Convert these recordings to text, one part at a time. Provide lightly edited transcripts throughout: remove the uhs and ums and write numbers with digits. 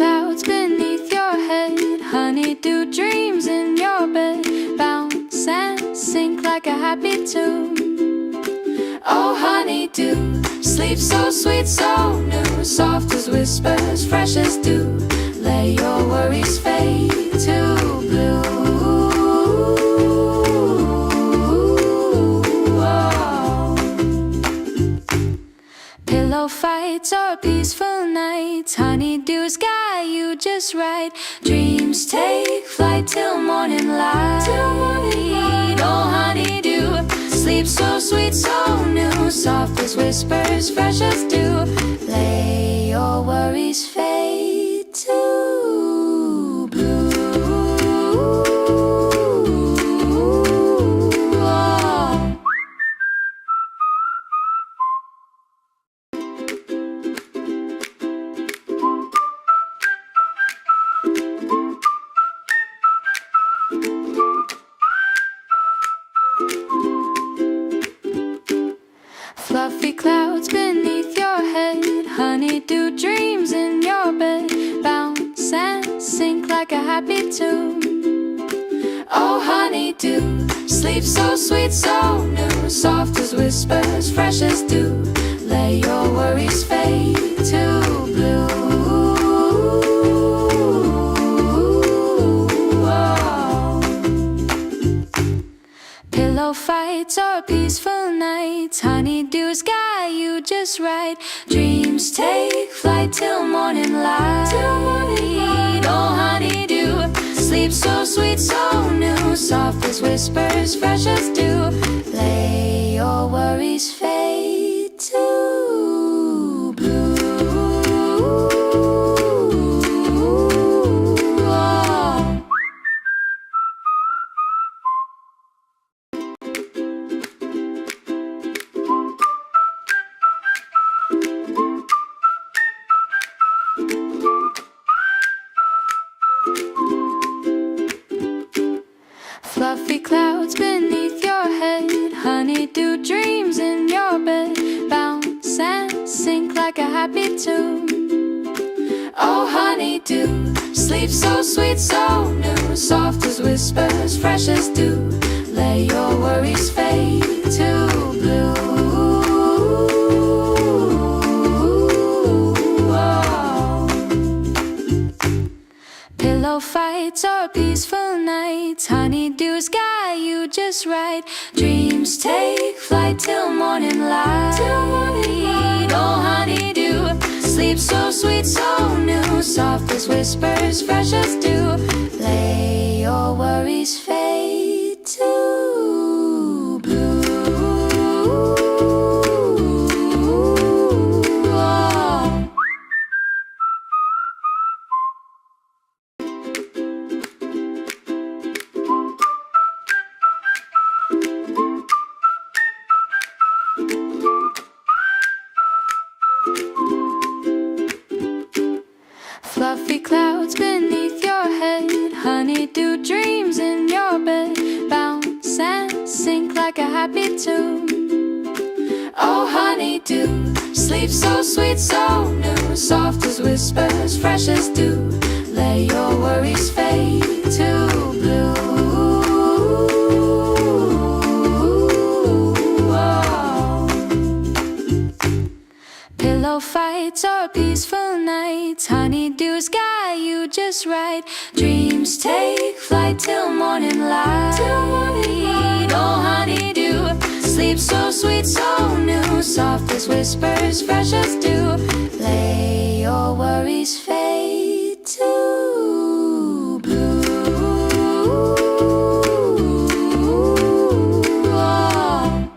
clouds beneath your head, honeydew dreams in your bed, bounce and sink like a happy tune. Oh honeydew, sleep so sweet, so new, soft as whispers, fresh as dew. Let your worries fade to blue. Oh. Pillow fights or peaceful nights, honeydew's got you just right. Dreams take flight till morning light. Oh honeydew, sleep so sweet, so new, soft as whispers, fresh as dew. Let your worries fade to blue. Oh. Fluffy clouds beneath your head, honeydew dreams in your bed, bounce and sink like a happy tune. Oh honeydew, sleep so sweet, so new, soft as whispers, fresh as dew. Let your worries fade to blue. Oh. Pillow fights or peaceful nights, honeydew's got you just right. Dreams take flight till morning light. Oh honeydew, sleep so sweet, so new, soft as whispers, fresh as dew. Let your worries fade to blue. Oh. Fluffy clouds beneath your head, honeydew dreams in your bed, bounce and sink like a happy tune. Oh honeydew, sleep so sweet, so new, soft as whispers, fresh as dew. Let your worries fade to blue. Oh. Pillow fights or peaceful nights, honeydew's got you just right. Dreams take flight till morning light. Oh honeydew, sleep so sweet, so new, soft as whispers, fresh as dew. Let your worries fade to blue. Oh. Fluffy clouds beneath your head, honeydew dreams in your bed, bounce and sink like a happy tune. Oh honeydew, sleep so sweet, so new, soft as whispers, fresh as dew. Let your worries fade to blue. Oh. Pillow fights or peaceful nights, honeydew's got you just right. Dreams take flight till morning light. Oh honeydew, sleep so sweet, so new, soft as whispers, fresh as dew. Let your worries fade to blue. Oh.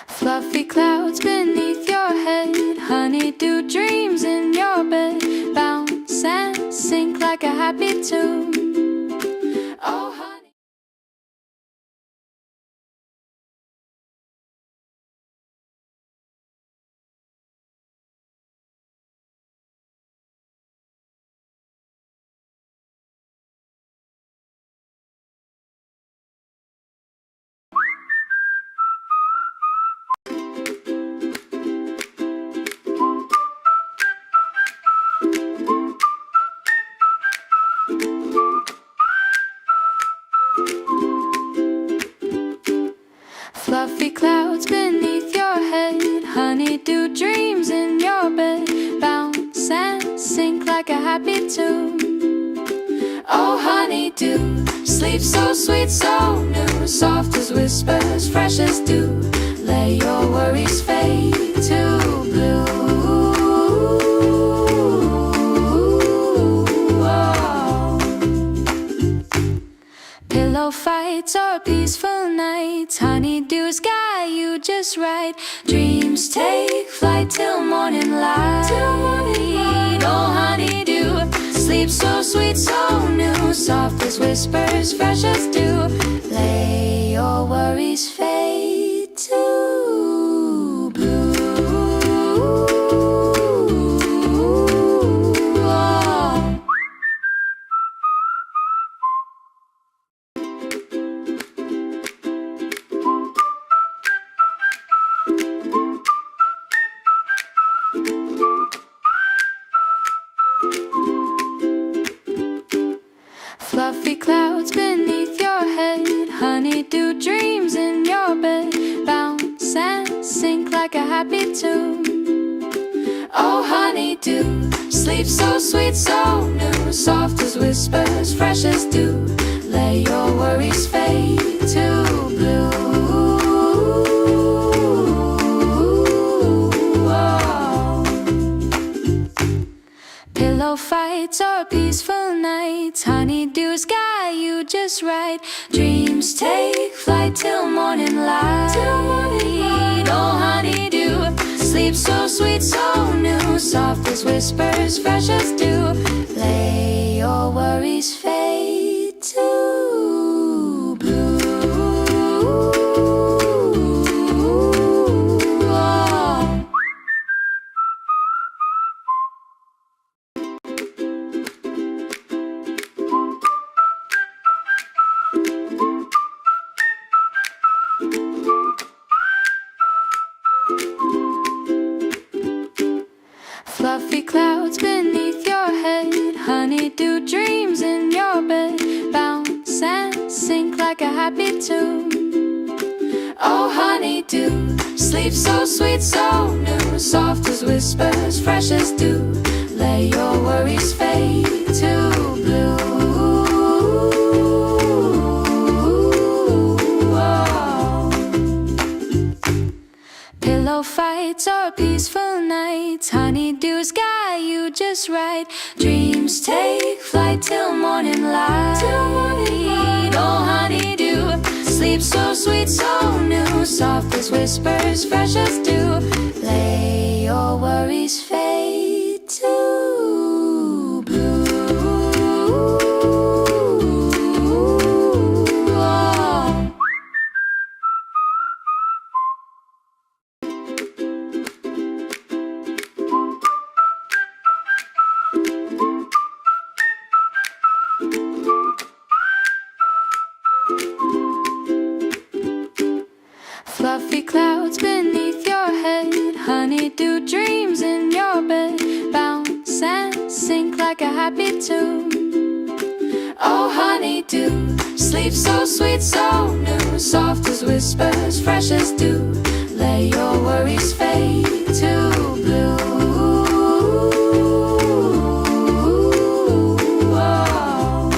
Fluffy clouds beneath your head, honeydew dreams in your bed, bounce and sink like a happy tune. clouds beneath your head, honeydew dreams in your bed, bounce and sink like a happy tune. Oh honeydew, sleep so sweet, so new, soft as whispers, fresh as dew. Let your worries fade to blue. Oh. Pillow fights or peaceful nights, honeydew's got you just right. Dreams take flight till morning light. Oh honeydew, sleep so sweet, so new, soft as whispers, fresh as dew. Let your worries fade to blue. Oh. Fluffy clouds beneath your head, honeydew dreams in your bed, bounce and sink like a happy tune. Oh honeydew, sleep so sweet, so new, soft as whispers, fresh as dew. Let your worries fade to blue. Oh. Pillow fights or peaceful nights, honeydew's got you just right. Dreams take flight till morning light. Oh honeydew, sleep so sweet, so new, soft as whispers, fresh as dew. Let your worries fade to blue. Oh. Fluffy clouds beneath your head, honeydew dreams in your bed, bounce and sink like a happy tune. Oh honeydew, sleep so sweet, so new, soft as whispers, fresh as dew. Let your worries fade to blue. Oh. Pillow fights or peaceful nights, honeydew's got you just right. Dreams take flight till morning light. Oh honeydew, sleep so sweet, so new, soft as whispers, fresh as dew. Let your worries fade to blue. Oh. Fluffy clouds beneath your head, honeydew dreams in your bed, bounce and sink like a happy tune. Oh honeydew, sleep so sweet, so new, soft as whispers, fresh as dew. Let your worries fade to blue. Oh.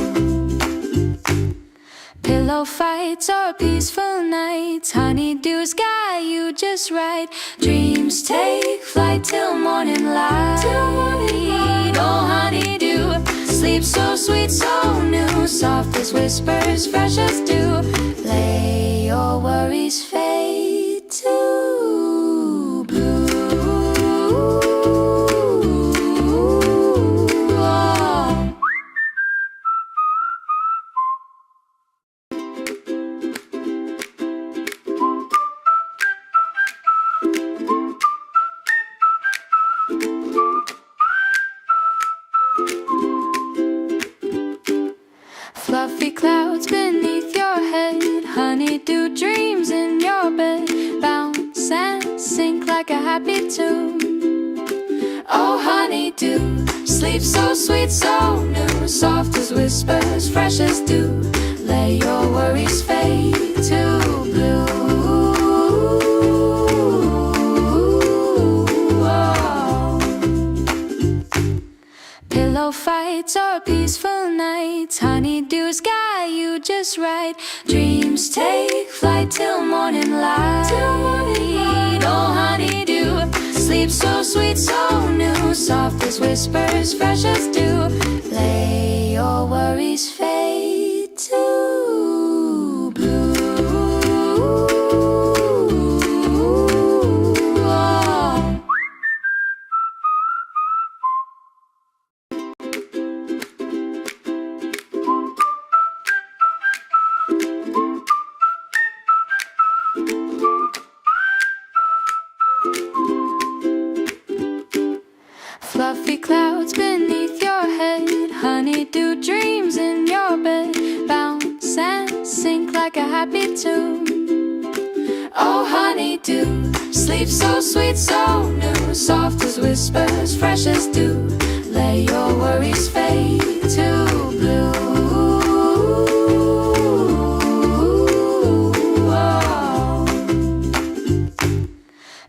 Pillow fights or peaceful nights, honeydew's got you just right. Dreams take flight till morning light. Oh honeydew, sleep so sweet, so new, soft as whispers, fresh as dew. Let your worries fade to blue. Oh. Fluffy clouds beneath your head, honeydew dreams in your bed, bounce and sink like a happy tune. Oh honeydew, sleep so sweet, so new, soft as whispers, fresh as dew. Let your worries fade to blue. just right. Dreams take flight till morning light. Oh, honeydew, sleep so sweet, so new, soft as whispers, fresh as dew. Lay your worries fade to blue. Fluffy clouds beneath your head, honeydew dreams in your bed, bounce and sink like a happy tune. Oh, honeydew, sleep so sweet, so new, soft as whispers, fresh as dew. Let your worries fade to blue.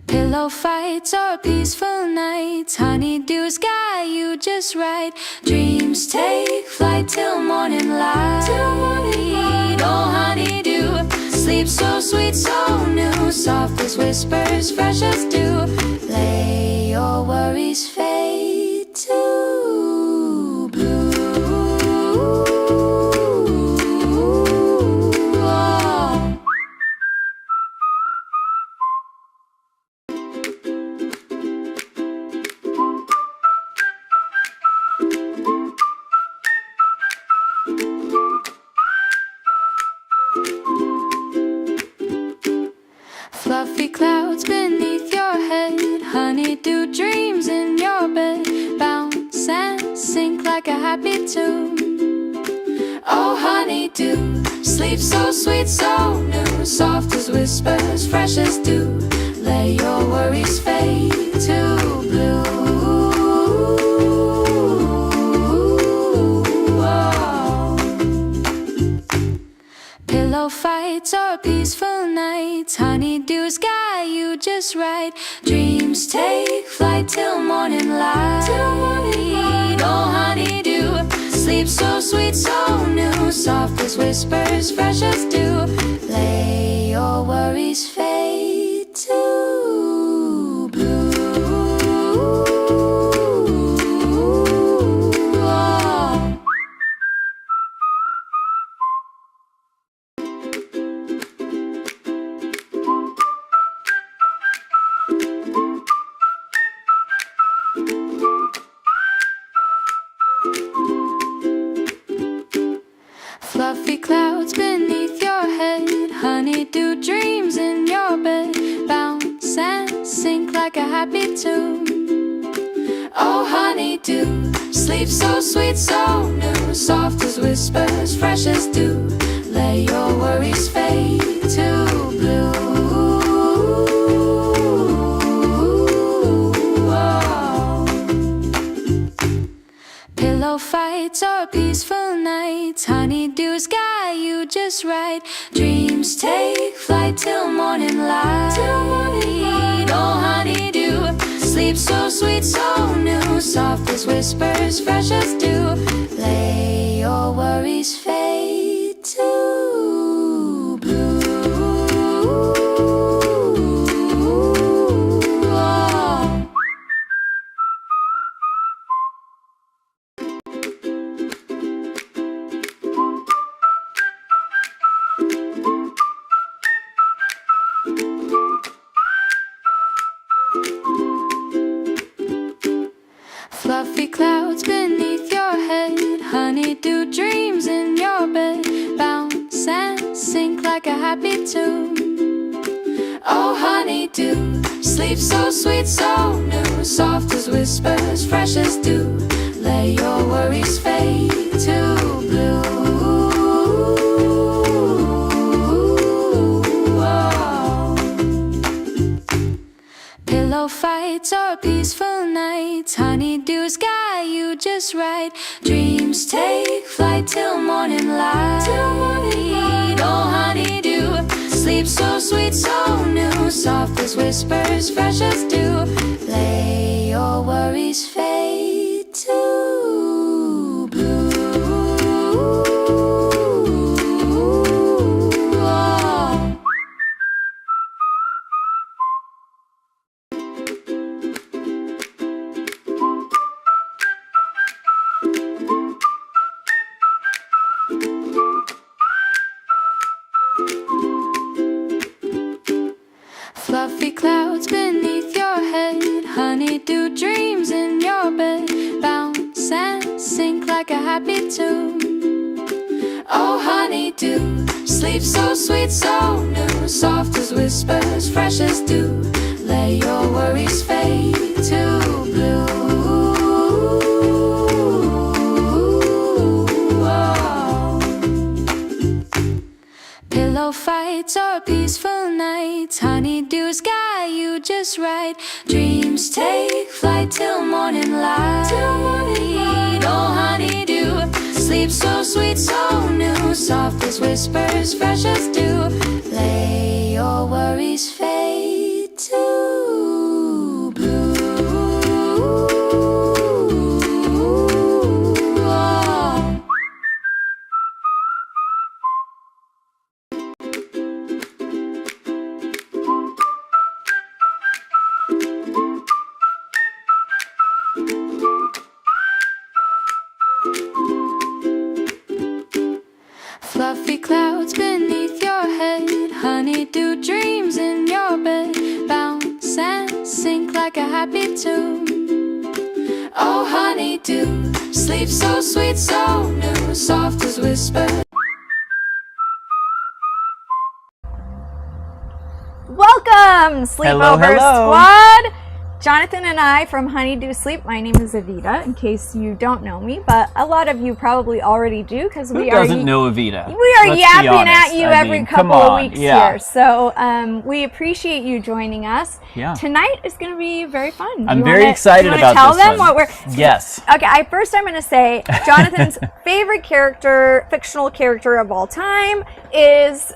Pillow fights or peaceful nights, honeydew's got you just right. Dreams take flight till morning light. Oh, honeydew, sleep so sweet, so new, soft as whispers, fresh as dew. Lay your worries fade to blue. Fluffy clouds beneath your head, honeydew dreams in your bed, bounce and sink like a happy tune. Oh, honeydew, sleep so sweet, so new, soft as whispers, fresh as dew. Let your worries fade to blue. Pillow fights or peaceful nights, honeydew's got you just right. Dreams take flight till morning light. Oh, honeydew, sleep so sweet, so new, soft as whispers, fresh as dew. Lay your worries fade to blue. Fluffy clouds beneath your head, honeydew dreams in your bed, bounce and sink like a happy tune. Oh, honeydew, sleep so sweet, so new, soft as whispers, fresh as dew. Let your worries fade to blue. Pillow fights or peaceful nights, honeydew's got you just right. Dreams take flight till morning light. Oh, honeydew, sleep so sweet, so new, soft as whispers, fresh as dew. Lay your worries fade to blue. Fluffy clouds beneath your head, honeydew dreams in your bed, bounce and sink like a happy tune. Oh, honeydew, sleep so sweet, so new, soft as whispers, fresh as dew. Let your worries fade to blue. Pillow fights or peaceful nights, honeydew's got you just right. Dreams take flight till morning light. Oh, honeydew, sleep so sweet, so new, soft as whispers, fresh as dew. Lay your worries fade to blue. Fluffy clouds beneath your head, honeydew dreams in your bed, bounce and sink like a happy tune. Oh honeydew, sleep so sweet, so new, soft as whispers, fresh as dew. Let your worries fade to blue. Pillow fights or peaceful nights, honeydew's got you just right. Dreams take flight till morning light. Oh honeydew, sleep so sweet, so new, soft as whispers, fresh as dew. Lay your worries fade to blue. Fluffy clouds beneath your head, honeydew dreams in your bed, bounce and sink like a happy tune. Oh honeydew, sleep so sweet, so new, soft as whispers. Welcome, Sleepover Hello. Squad! Jonathan and I from Honeydew Sleep. My name is Evita, in case you don't know me, but a lot of you probably already do, because we are doesn't know Evita? We are yapping at you every couple of weeks yeah. here. So we appreciate you joining us. Yeah. Tonight is going to be very fun. I'm very excited about tell this them one. what we're Yes. Okay, first I'm going to say Jonathan's favorite character, fictional character of all time, is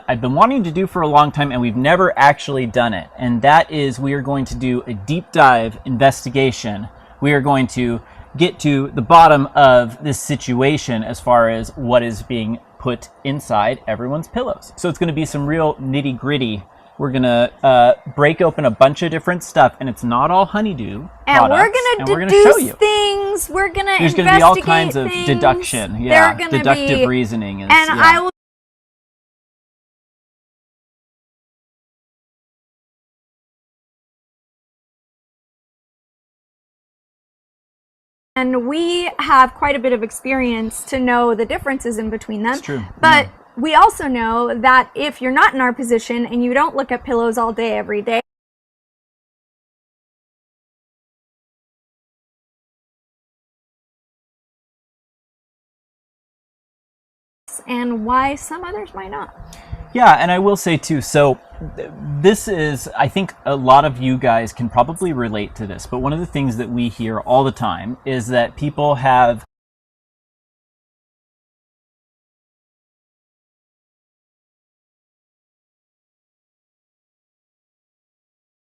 I've been wanting to do for a long time, and we've never actually done it. And that is, we are going to do a deep dive investigation. We are going to get to the bottom of this situation as far as what is being put inside everyone's pillows. So it's going to be some real nitty gritty. We're going to break open a bunch of different stuff, and it's not all honeydew and products, we're going to deduce things. We're going to There's going to be all kinds of deduction. Yeah, deductive reasoning. And I will. And we have quite a bit of experience to know the differences in between them. It's true. But we also know that if you're not in our position and you don't look at pillows all day, every day, and why some others might not. Yeah, and I will say too, so this is, I think a lot of you guys can probably relate to this, but one of the things that we hear all the time is that people have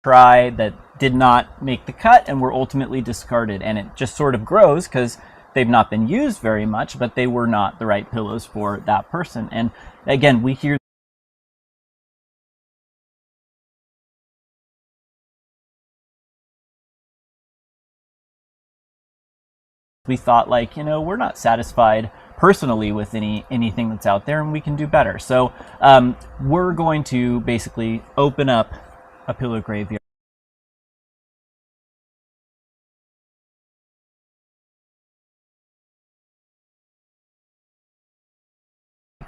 tried that did not make the cut and were ultimately discarded, and it just sort of grows because they've not been used very much, but they were not the right pillows for that person. And again, we hear we thought, like, you know, we're not satisfied personally with anything that's out there, and we can do better. So we're going to basically open up a pillow graveyard.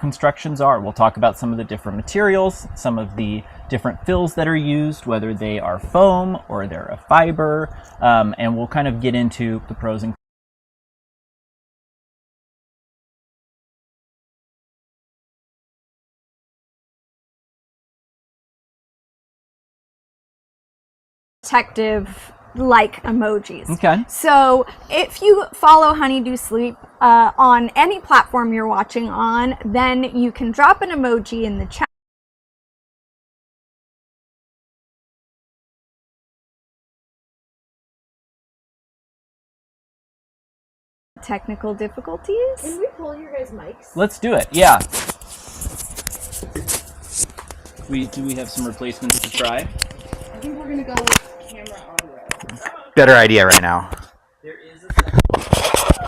Constructions are. We'll talk about some of the different materials, some of the different fills that are used, whether they are foam or they're a fiber, and we'll kind of get into the pros and cons. Protective like emojis. Okay. So if you follow Honeydew Sleep on any platform you're watching on, then you can drop an emoji in the chat. Technical difficulties. Can we pull your guys' mics? Let's do it. Yeah. Do we have some replacements to try? think we're gonna go with camera audio. Better idea right now. There is a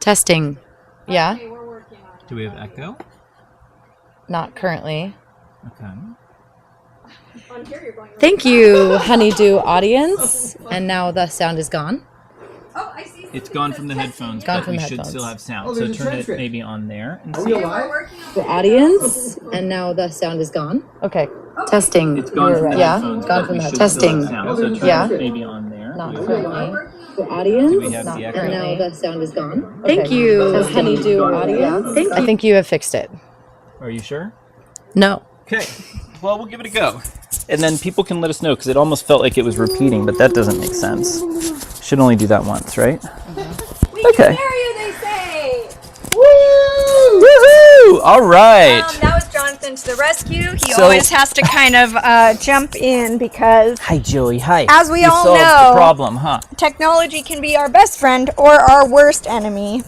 Testing. Yeah? Okay, we're working on it. Do we have echo? Not currently. Okay. On here, you're going. Thank you, Honeydew audience. And now the sound is gone. Oh, I see. It's gone from the headphones, Gone but from we the should headphones. still have sound. Oh, So there's a turn it transcript. maybe on there. And Are see. we alive? The audience. And now the sound is gone. Okay. Testing. It's gone from the Yeah, headphones, gone but from we the should headphones. still have Testing. sound. So turn Yeah. it maybe on there. Not Do we- currently. The audience. Do we have Not the echo? and now the sound is gone. Thank you, Honeydew audience. I think you have fixed it. Are you sure? No. Okay. Well, we'll give it a go. And then people can let us know, because it almost felt like it was repeating, but that doesn't make sense. Should only do that once, right? We Okay. can hear you, they say. Woohoo! All right. That was Jonathan to the rescue. He So- always has to kind of jump in because Hi, Joey. Hi. As we all solved know- the problem, huh? technology can be our best friend or our worst enemy.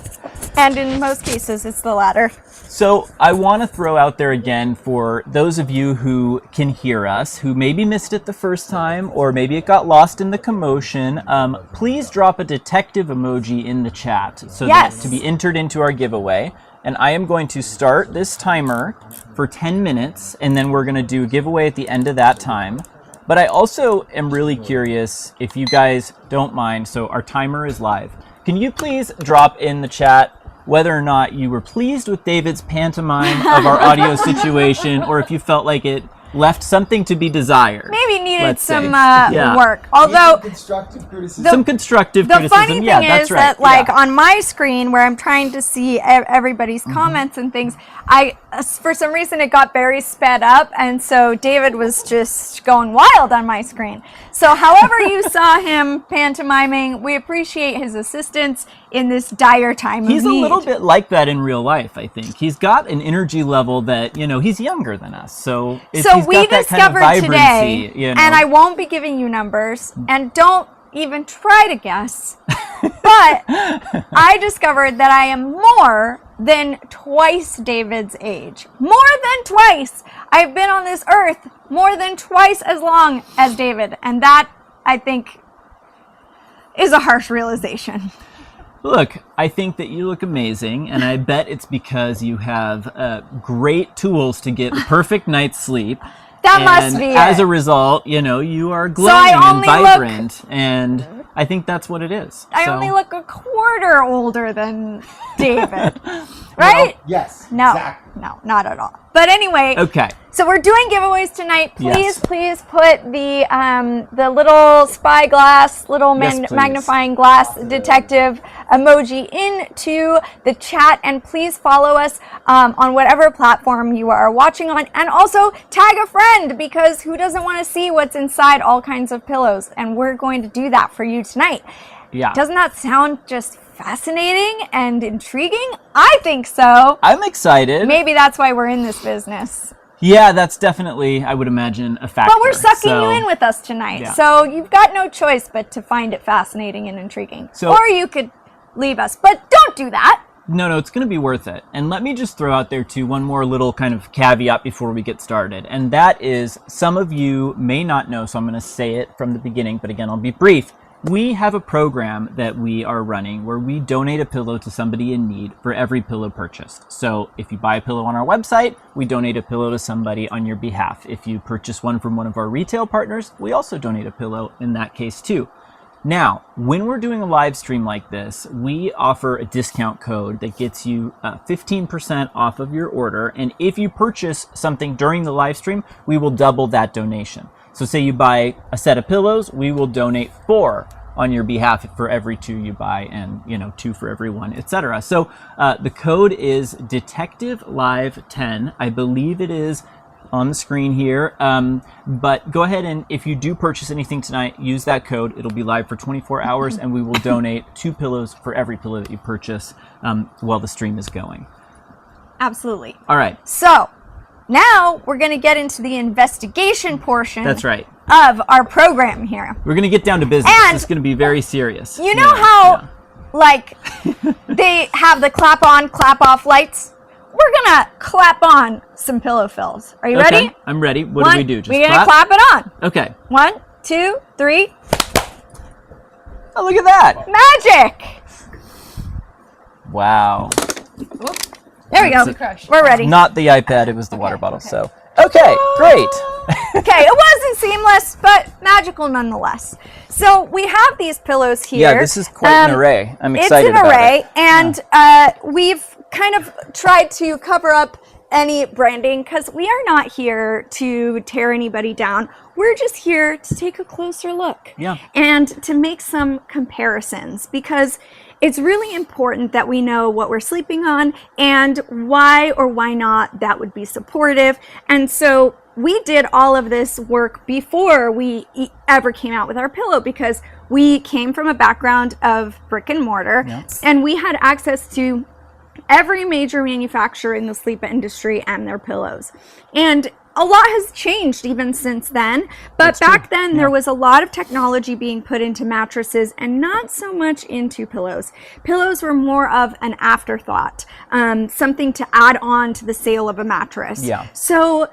And in most cases, it's the latter. So I want to throw out there again for those of you who can hear us, who maybe missed it the first time, or maybe it got lost in the commotion, please drop a detective emoji in the chat so Yes. that to be entered into our giveaway. And I am going to start this timer for 10 minutes, and then we're going to do a giveaway at the end of that time. But I also am really curious if you guys don't mind. So our timer is live. Can you please drop in the chat whether or not you were pleased with David's pantomime of our audio situation, or if you felt like it left something to be desired. Maybe needed let's say. some Yeah. work. Although constructive criticism. some constructive the criticism. funny Yeah, thing that's is right. that, like, Yeah. on my screen where I'm trying to see everybody's comments and things, for some reason it got very sped up, and so David was just going wild on my screen. So however you saw him pantomiming, we appreciate his assistance in this dire time of He's a need. little bit like that in real life, I think. He's got an energy level that, he's younger than us. So he's So got we that kind of discovered vibrancy, today, and I won't be giving you numbers, and don't even try to guess, but I discovered that I am more than twice David's age. More than twice. I've been on this earth more than twice as long as David, and that, I think, is a harsh realization. Look, I think that you look amazing, and I bet it's because you have great tools to get the perfect night's sleep. That must And be as it. a result, you are I glowing and only look- vibrant, and I think that's what it is. I So- only look a quarter older than David, right? Yes. No, Exactly. no, not at all. But anyway, Okay. so we're doing giveaways tonight. Yes. Please put the little spyglass, little Yes, please. magnifying glass detective emoji into the chat, and please follow us on whatever platform you are watching on, and also tag a friend, because who doesn't want to see what's inside all kinds of pillows? And we're going to do that for you tonight. Yeah. Doesn't that sound just fascinating and intriguing? I think so. I'm excited. Maybe that's why we're in this business. Yeah, that's definitely, I would imagine, a factor. But we're sucking So- you in with us tonight. Yeah. So you've got no choice but to find it fascinating and intriguing. So- or you could leave us, but don't do that. No, it's going to be worth it. And let me just throw out there, too, one more little kind of caveat before we get started. And that is, some of you may not know, so I'm going to say it from the beginning, but again, I'll be brief. We have a program that we are running where we donate a pillow to somebody in need for every pillow purchased. So if you buy a pillow on our website, we donate a pillow to somebody on your behalf. If you purchase one from one of our retail partners, we also donate a pillow in that case, too. Now, when we're doing a live stream like this, we offer a discount code that gets you 15% off of your order. And if you purchase something during the live stream, we will double that donation. So say you buy a set of pillows, we will donate 4 on your behalf for every 2 you buy, and 2 for every 1, etc. So the code is Detective Live 10. I believe it is on the screen here. But go ahead, and if you do purchase anything tonight, use that code. It'll be live for 24 hours, and we will donate 2 pillows for every pillow that you purchase while the stream is going. Absolutely. All right. So now we're going to get into the investigation portion That's right. of our program here. We're going to get down to business. And- It's going to be very serious. You know how, like, they have the clap on, clap off lights? We're going to clap on some pillow fills. Are you Okay, ready? I'm ready. What do we do? Just We're going to clap it on. Okay. 1, 2, 3. Oh, look at that. Magic! Wow. There we go. We're ready. Not the iPad, it was the water bottle. So, okay, great. Okay, it wasn't seamless, but magical nonetheless. So we have these pillows here. Yeah, this is quite an array. I'm excited It's an about array, it. and we've kind of tried to cover up any branding because we are not here to tear anybody down. We're just here to take a closer look. Yeah. And to make some comparisons, because it's really important that we know what we're sleeping on and why or why not that would be supportive. And so we did all of this work before we ever came out with our pillow, because we came from a background of brick and mortar, and we had access to every major manufacturer in the sleep industry and their pillows. And a lot has changed even since then, but back then there was a lot of technology being put into mattresses and not so much into pillows. Pillows were more of an afterthought, something to add on to the sale of a mattress. Yeah. So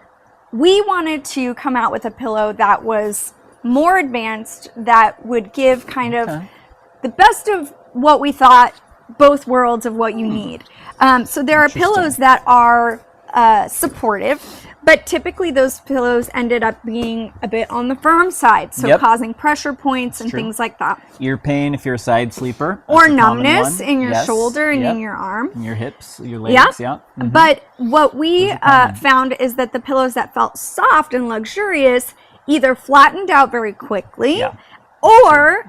we wanted to come out with a pillow that was more advanced, that would give kind of the best of what we thought, both worlds of what you need. So there are pillows that are supportive, But typically those pillows ended up being a bit on the firm side, so Yep. causing pressure points and true. things like that. Ear pain if you're a side sleeper. Or That's a common numbness one. in your Yes. shoulder and Yep. in your arm. In your hips, your legs, yeah. Mhm. But what we Those are common. found is that the pillows that felt soft and luxurious either flattened out very quickly, Yeah. or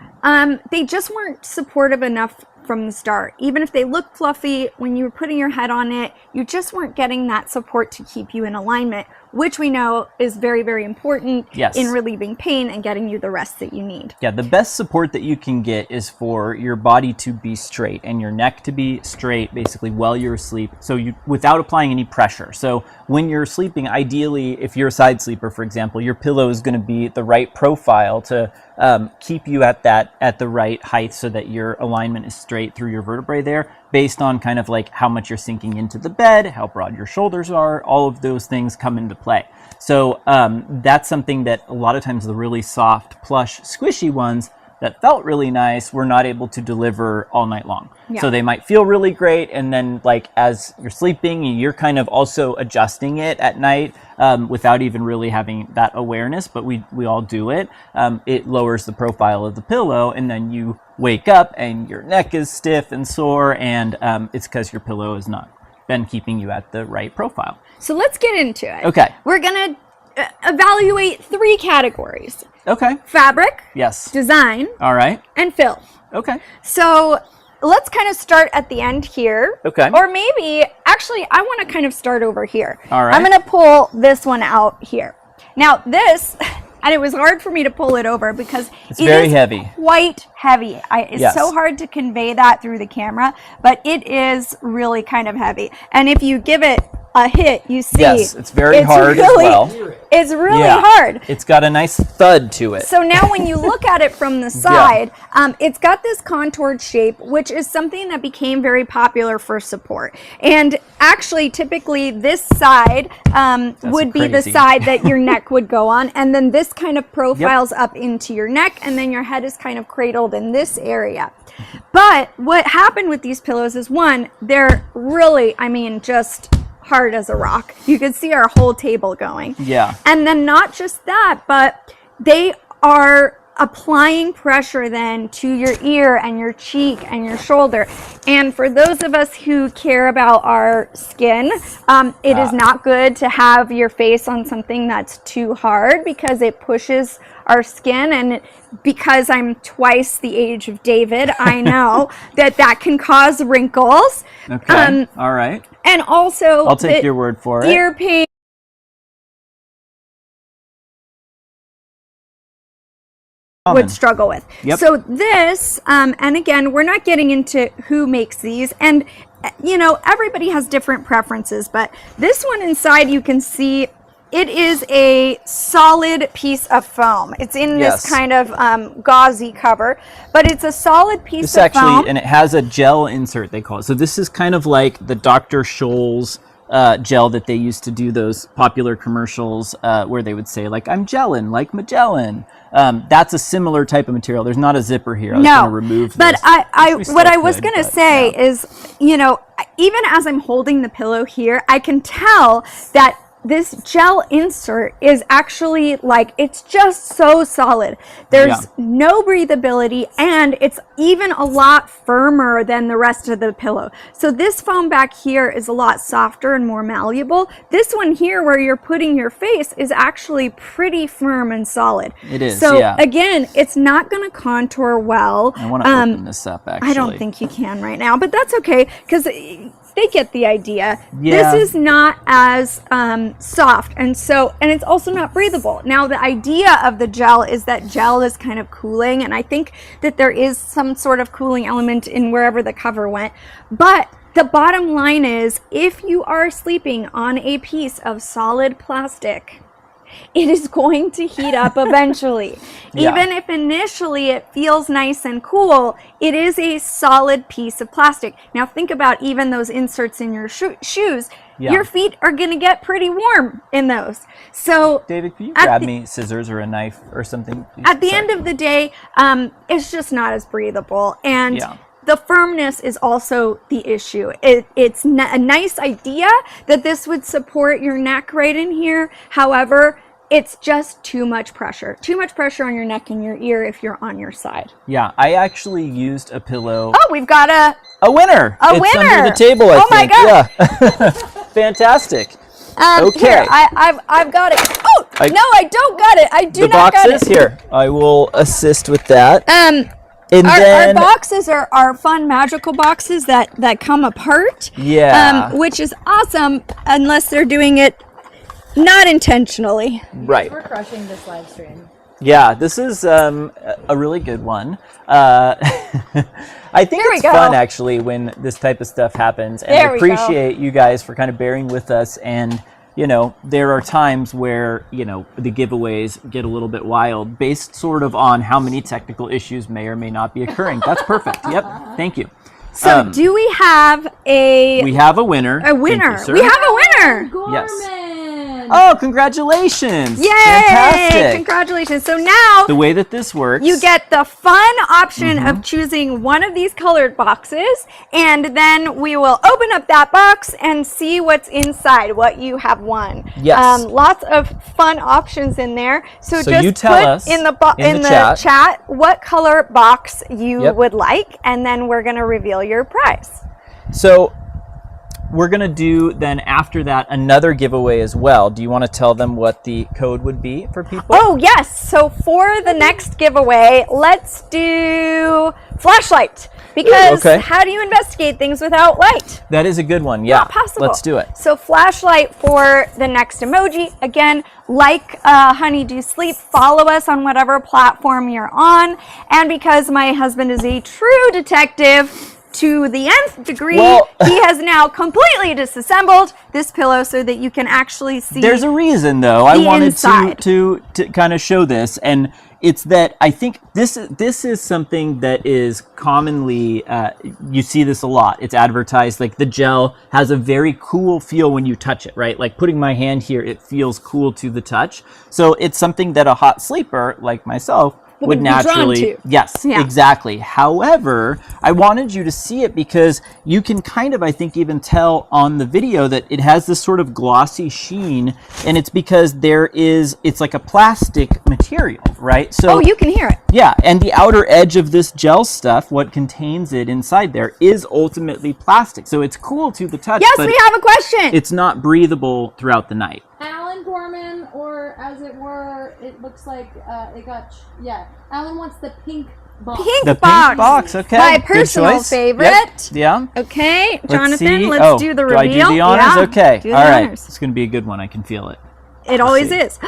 they just weren't supportive enough from the start. Even if they looked fluffy, when you were putting your head on it, you just weren't getting that support to keep you in alignment, which we know is very, very important Yes. in relieving pain and getting you the rest that you need. Yeah, the best support that you can get is for your body to be straight and your neck to be straight basically while you're asleep, so you without applying any pressure. So when you're sleeping, ideally, if you're a side sleeper, for example, your pillow is going to be the right profile to keep you at the right height so that your alignment is straight through your vertebrae there, based on kind of like how much you're sinking into the bed, how broad your shoulders are. All of those things come into play. So that's something that a lot of times the really soft, plush, squishy ones that felt really nice were not able to deliver all night long. Yeah. So they might feel really great, and then like as you're sleeping, you're kind of also adjusting it at night without even really having that awareness, but we all do it. It lowers the profile of the pillow, and then you wake up and your neck is stiff and sore, and it's because your pillow has not been keeping you at the right profile. So let's get into it. Okay. We're going to evaluate 3 categories: Okay. fabric, Yes. design, All right. and fill. Okay. So let's kind of start at the end here. Okay. Or maybe, actually, I want to kind of start over here. All right. I'm going to pull this one out here. Now this, and it was hard for me to pull it over because It's very is heavy. quite heavy. It's Yes. so hard to convey that through the camera, but it is really kind of heavy. And if you give it a hit, you see Yes, it's very hard as well. It's really Yeah. hard. It's got a nice thud to it. So now when you look at it from the side, it's got this contoured shape, which is something that became very popular for support. And actually, typically this side would be the crazy. side that your neck would go on. And then this kind of profiles up into your neck, and then your head is kind of cradled in this area. But what happened with these pillows is, one, they're really, I mean, just hard as a rock. You could see our whole table going. Yeah. And then not just that, but they are applying pressure then to your ear and your cheek and your shoulder. And for those of us who care about our skin, it is not good to have your face on something that's too hard, because it pushes our skin. And because I'm twice the age of David, I know that can cause wrinkles. Okay. All right. And also, I'll take your word for it. ear pain would struggle with. Yep. So this, and again, we're not getting into who makes these, and you know, everybody has different preferences, but this one inside, you can see it is a solid piece of foam. It's in Yes. this kind of gauzy cover, but it's a solid piece This of actually, foam. and it has a gel insert, they call it. So this is kind of like the Dr. Scholl's gel that they used to do those popular commercials where they would say, like, I'm gelling like Magellan. That's a similar type of material. There's not a zipper here. I was going to remove this. But Which we still what I was could, going to but, say yeah. is, you know, even as I'm holding the pillow here, I can tell that this gel insert is actually, like, it's just so solid. There's no breathability, and it's even a lot firmer than the rest of the pillow. So this foam back here is a lot softer and more malleable. This one here, where you're putting your face, is actually pretty firm and solid. It is, So yeah. again, it's not going to contour well. I want to open this up, actually. I don't think you can right now, but that's okay, because they get the idea. Yeah. This is not as soft, and it's also not breathable. Now, the idea of the gel is that gel is kind of cooling, and I think that there is some sort of cooling element in wherever the cover went. But the bottom line is, if you are sleeping on a piece of solid plastic, it is going to heat up eventually. Yeah. Even if initially it feels nice and cool, it is a solid piece of plastic. Now think about even those inserts in your shoes. Yeah. Your feet are going to get pretty warm in those. So David, can you at grab the- me scissors or a knife or something? at the Sorry. end of the day, it's just not as breathable. And Yeah. the firmness is also the issue. It's a nice idea that this would support your neck right in here. However, it's just too much pressure on your neck and your ear if you're on your side. Yeah, I actually used a pillow. Oh, we've got A winner! A it's winner! under the table, I Oh my think. God. Yeah. Fantastic. Okay. Here, I've got it. Oh, no, I don't got it. I do The not got it. boxes here. I will assist with that. And Our then boxes are fun magical boxes that come apart. Yeah. Which is awesome unless they're doing it not intentionally. right. We're crushing this live stream. Yeah, this is a really good one. I think There we it's go. fun actually when this type of stuff happens, and There I we go. appreciate you guys for kind of bearing with us. And you know, there are times where the giveaways get a little bit wild, based sort of on how many technical issues may or may not be occurring. That's perfect. Yep. Thank you. So do we have a We have a winner. a winner? Thank you, sir. We have a winner. Yes. Oh, congratulations! Yay! Fantastic. Congratulations. So now The way that this works, you get the fun option of choosing one of these colored boxes, and then we will open up that box and see what's inside, what you have won. Yes. Lots of fun options in there. So So just you tell put us in the in the chat what color box you Yep. would like, and then we're going to reveal your prize. So we're going to do then after that another giveaway as well. Do you want to tell them what the code would be for people? Oh, yes. So for the next giveaway, let's do flashlight. Because Okay. how do you investigate things without light? That is a good one. Yeah. Not possible. Let's do it. So flashlight for the next emoji. Again, like Honeydew Sleep, follow us on whatever platform you're on. And because my husband is a true detective to the nth degree, Well- he has now completely disassembled this pillow so that you can actually see. There's a reason though. I wanted inside. to kind of show this, and it's that I think this is something that is commonly you see this a lot. It's advertised, like the gel has a very cool feel when you touch it, right? Like putting my hand here, it feels cool to the touch. So it's something that a hot sleeper like myself would be drawn naturally, to. yes, Yeah. exactly. However, I wanted you to see it because you can kind of, I think, even tell on the video that it has this sort of glossy sheen, and it's because it's like a plastic material, right? So Oh, you can hear it. yeah, and the outer edge of this gel stuff, what contains it inside there, is ultimately plastic. So it's cool to the touch, Yes, but we have a question. it's not breathable throughout the night. Alan Gorman, or as it were, it looks like Alan wants the pink box. Pink The box. pink box, okay. My good personal choice. favorite. Yep. Yeah. Okay, Let's Jonathan, see. let's Oh, do the do I reveal. do the honors? Yeah, Okay. do the All right. honors. It's going to be a good one. I can feel it. It always see. is.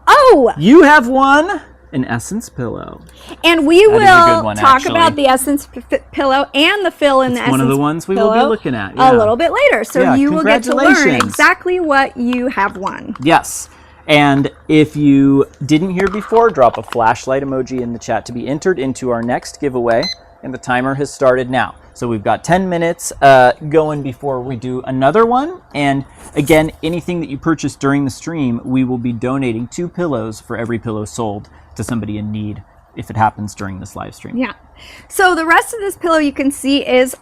Oh, You have won an Essence pillow. and we That is a good will one, talk actually. about the Essence pillow and the fill in the It's Essence one of the ones we will be pillow looking at. a Yeah. little bit later. So Yeah, you will get to learn congratulations. exactly what you have won. Yes. And if you didn't hear before, drop a flashlight emoji in the chat to be entered into our next giveaway. And the timer has started now. So we've got 10 minutes going before we do another one. And again, anything that you purchase during the stream, we will be donating 2 pillows for every pillow sold to somebody in need if it happens during this live stream. Yeah. So the rest of this pillow you can see is,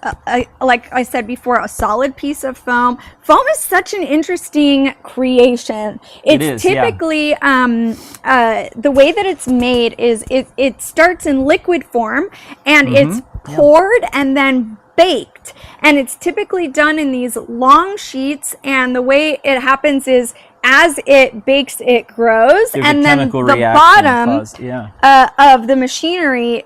like I said before, a solid piece of foam. Foam is such an interesting creation. It It's is, yeah. typically, the way that it's made is it starts in liquid form and it's poured and then baked. And it's typically done in these long sheets, and the way it happens is as it bakes, it grows, There's and a then chemical the reaction bottom caused- yeah. of the machinery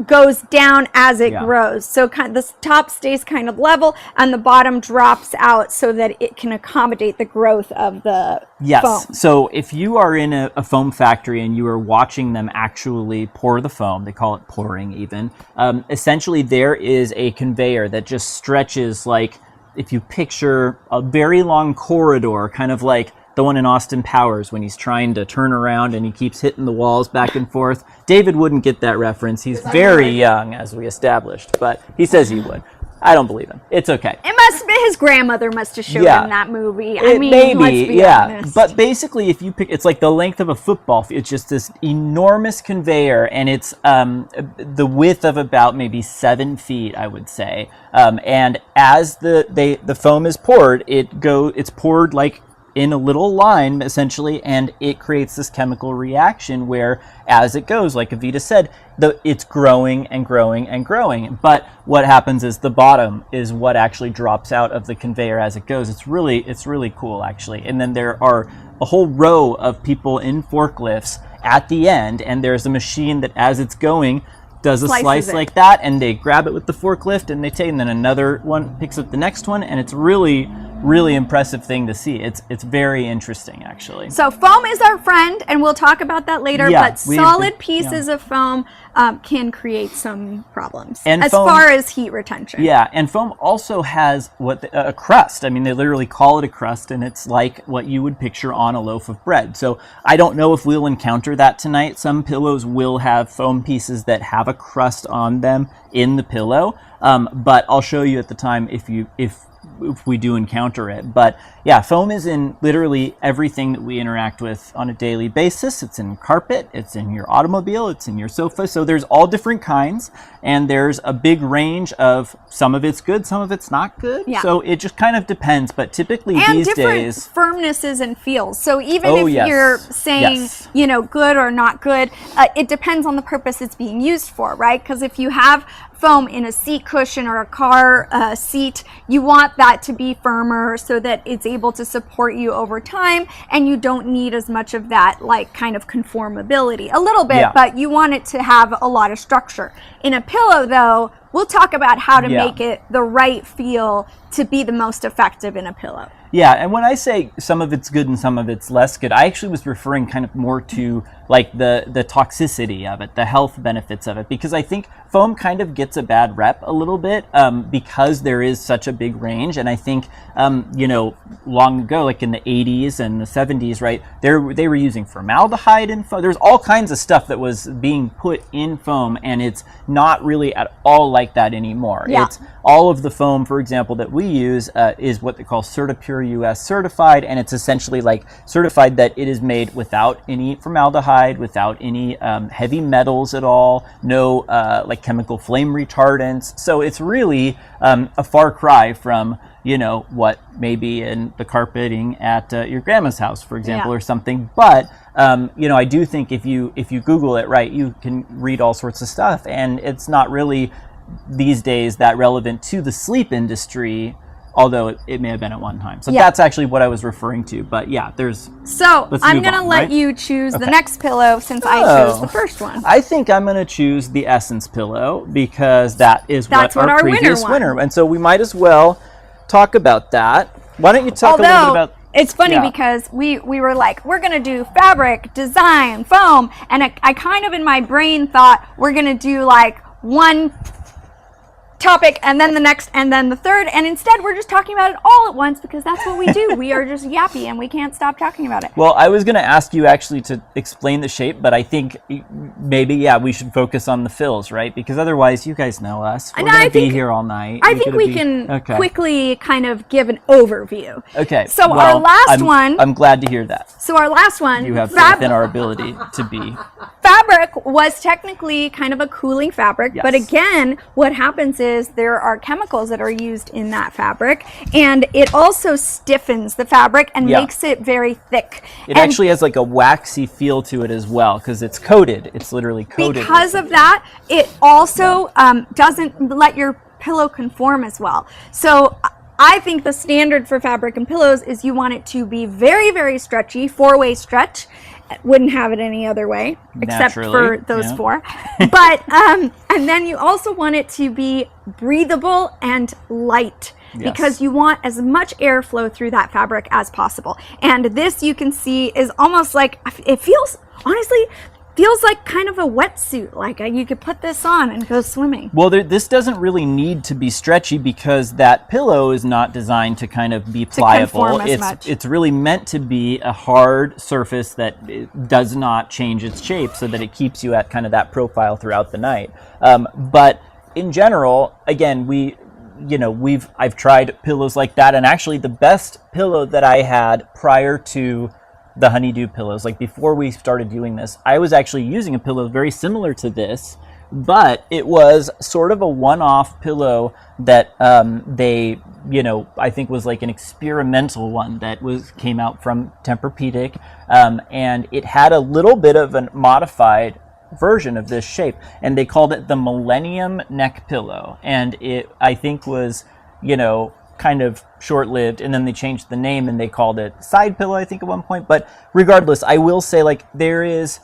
goes down as it Yeah. grows. So the top stays kind of level and the bottom drops out so that it can accommodate the growth of the Yes. foam. So if you are in a foam factory and you are watching them actually pour the foam, they call it pouring even, essentially there is a conveyor that just stretches, like if you picture a very long corridor, kind of like the one in Austin Powers when he's trying to turn around and he keeps hitting the walls back and forth. David wouldn't get that reference. He's very young, as we established, but he says he would. I don't believe him. It's okay. It must be his grandmother must have showed Yeah. him that movie. I It mean, may let's be, be yeah. honest. But basically, if you pick, it's like the length of a football field. It's just this enormous conveyor, and it's the width of about maybe 7 feet, I would say. And as the foam is poured, it's poured like in a little line, essentially, and it creates this chemical reaction where, as it goes, like Avita said, it's growing and growing and growing. But what happens is the bottom is what actually drops out of the conveyor as it goes. It's really cool, actually. And then there are a whole row of people in forklifts at the end, and there's a machine that, as it's going, does a Slices slice it. like that, and they grab it with the forklift, and they take, and then another one picks up the next one, and it's really impressive thing to see. It's very interesting, actually. So foam is our friend, and we'll talk about that later, Yeah, but we- solid pieces of foam can create some problems And as foam- far as heat retention. Yeah, and foam also has a crust. I mean, they literally call it a crust, and it's like what you would picture on a loaf of bread. So I don't know if we'll encounter that tonight. Some pillows will have foam pieces that have a crust on them in the pillow, but I'll show you at the time if we do encounter it. But yeah, foam is in literally everything that we interact with on a daily basis. It's in carpet, it's in your automobile, it's in your sofa. So there's all different kinds, and there's a big range of, some of it's good, some of it's not good. Yeah. So it just kind of depends. But typically And these different days, firmnesses and feels. So even Oh, if yes. you're saying, Yes. good or not good, it depends on the purpose it's being used for, right? Because if you have foam in a seat cushion or a car seat, you want that to be firmer so that it's able to support you over time, and you don't need as much of that like kind of conformability. A little bit, Yeah. but you want it to have a lot of structure. In a pillow, though, we'll talk about how to Yeah. make it the right feel to be the most effective in a pillow. yeah, and when I say some of it's good and some of it's less good, I actually was referring kind of more to like the toxicity of it, the health benefits of it, because I think foam kind of gets a bad rep a little bit because there is such a big range. And I think, long ago, like in the 80s and the 70s, right, they were using formaldehyde in foam. There's all kinds of stuff that was being put in foam, and it's not really at all like that anymore. Yeah. It's all of the foam, for example, that we use is what they call CertiPure US certified, and it's essentially like certified that it is made without any formaldehyde, without any heavy metals at all, no like chemical flame retardants. So it's really a far cry from what may be in the carpeting at your grandma's house, for example, Yeah. or something. But I do think if you Google it, right, you can read all sorts of stuff, and it's not really these days that relevant to the sleep industry, although it may have been at one time. So Yeah. that's actually what I was referring to. But yeah, So Let's I'm move gonna on, let right? you choose the Okay. next pillow since I Oh. chose the first one. I think I'm going to choose the Essence pillow because that is That's what our winner previous won. winner. And so we might as well talk about that. Why don't you talk a little bit Although about... it's funny Yeah. because we were like, we're gonna do fabric, design, foam, and I kind of in my brain thought we're gonna do like one topic and then the next and then the third, and instead we're just talking about it all at once because that's what we do. We are just yappy and we can't stop talking about it. Well, I was going to ask you actually to explain the shape, but I think maybe, yeah, we should focus on the fills, right? Because otherwise, you guys know us. We're And going I to be think- here all night. I We're think gonna we be- can Okay. quickly kind of give an overview. Okay. So our well, last one- I'm glad to hear that. So our last one, You have faith in our ability to be. fabric was technically kind of a cooling fabric, but Yes. again, what happens is there are chemicals that are used in that fabric, and it also stiffens the fabric and Yeah. makes it very thick. It And actually has like a waxy feel to it as well because it's coated. It's literally coated. because of that, it also doesn't let your pillow conform as well. So I think the standard for fabric and pillows is you want it to be very, very stretchy, 4-way stretch. Wouldn't have it any other way, except for Naturally, those yeah. 4. But and then you also want it to be breathable and light. Yes. Because you want as much airflow through that fabric as possible. And this, you can see, is almost like, it feels, honestly, feels like kind of a wetsuit. Like you could put this on and go swimming. Well, this doesn't really need to be stretchy because that pillow is not designed to kind of be pliable. conform as much. It's really meant to be a hard surface that does not change its shape so that it keeps you at kind of that profile throughout the night. But in general, again, you know, I've tried pillows like that, and actually the best pillow that I had prior to the Honeydew pillows, like before we started doing this, I was actually using a pillow very similar to this, but it was sort of a one-off pillow that they, you know, I think was like an experimental one that came out from Tempur-Pedic, and it had a little bit of a modified version of this shape, and they called it the Millennium Neck Pillow, and it, I think, was, you know, kind of short-lived, and then they changed the name and they called it Side Pillow, I think, at one point. But regardless, I will say, like, there is,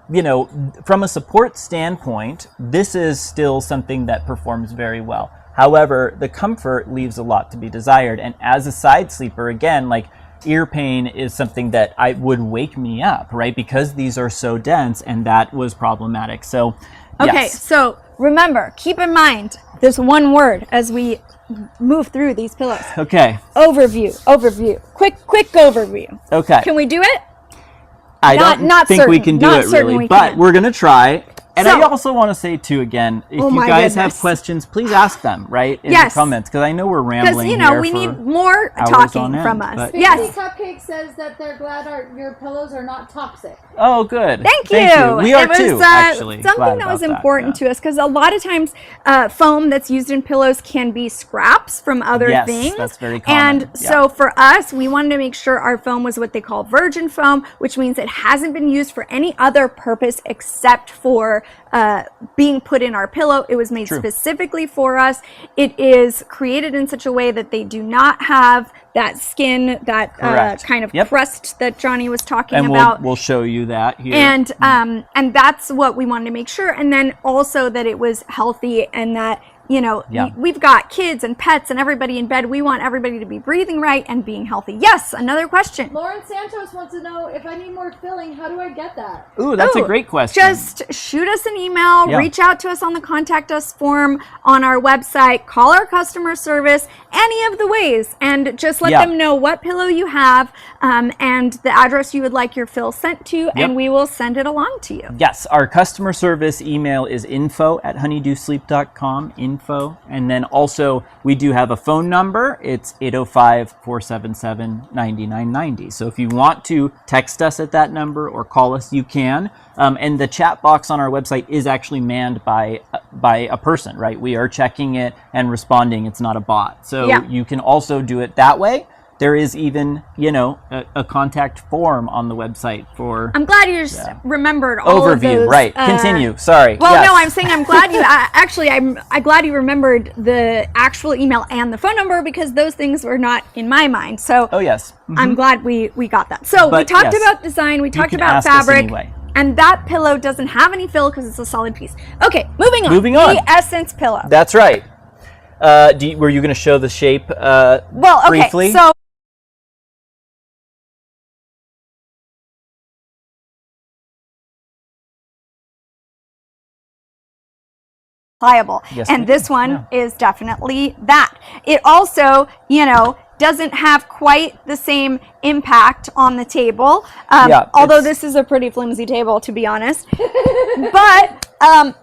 you know, from a support standpoint, this is still something that performs very well. However, the comfort leaves a lot to be desired, and as a side sleeper, again, like, ear pain is something that would wake me up, right? Because these are so dense, and that was problematic. So, Okay, yes. so remember, keep in mind this one word as we move through these pillows. Okay. Overview. Quick overview. Okay. Can we do it? I don't think we can do it really, but we're going to try. And I also want to say, too, again, if you guys have questions, please ask them, right, in the comments, because I know we're rambling here. Because, you know, we need more talking from us. Yes. Cupcake says that they're glad your pillows are not toxic. Oh, good. Thank you. We are, too, actually. Something that was important to us, because a lot of times foam that's used in pillows can be scraps from other things. Yes, that's very common. And so for us, we wanted to make sure our foam was what they call virgin foam, which means it hasn't been used for any other purpose except for being put in our pillow. It was made specifically for us. It is created in such a way that they do not have that skin, that kind of crust that Johnny was talking about. We'll show you that here. And that's what we wanted to make sure. And then also that it was healthy, and that, you know, we've got kids and pets and everybody in bed. We want everybody to be breathing right and being healthy. Yes, another question. Lauren Santos wants to know, if I need more filling, how do I get that? Ooh, that's a great question. Just shoot us an email, reach out to us on the Contact Us form on our website, call our customer service, any of the ways, and just let them know what pillow you have and the address you would like your fill sent to, and we will send it along to you. Yes, our customer service email is info@honeydewsleep.com, and then also we do have a phone number. It's 805-477-9990. So if you want to text us at that number or call us, you can. And the chat box on our website is actually manned by a person, right? We are checking it and responding. It's not a bot. So you can also do it that way. There is even, you know, a contact form on the website for... I'm glad you just remembered all of those. Right. Continue. Sorry. Well, no, I'm saying I'm glad you... I'm glad you remembered the actual email and the phone number, because those things were not in my mind. So I'm glad we got that. So we talked about design. We talked about fabric. And that pillow doesn't have any fill because it's a solid piece. Okay, moving on. The Essence pillow. That's right. Were you going to show the shape briefly? So pliable. And this one is definitely that. It also, you know, doesn't have quite the same impact on the table. Although this is a pretty flimsy table, to be honest. But and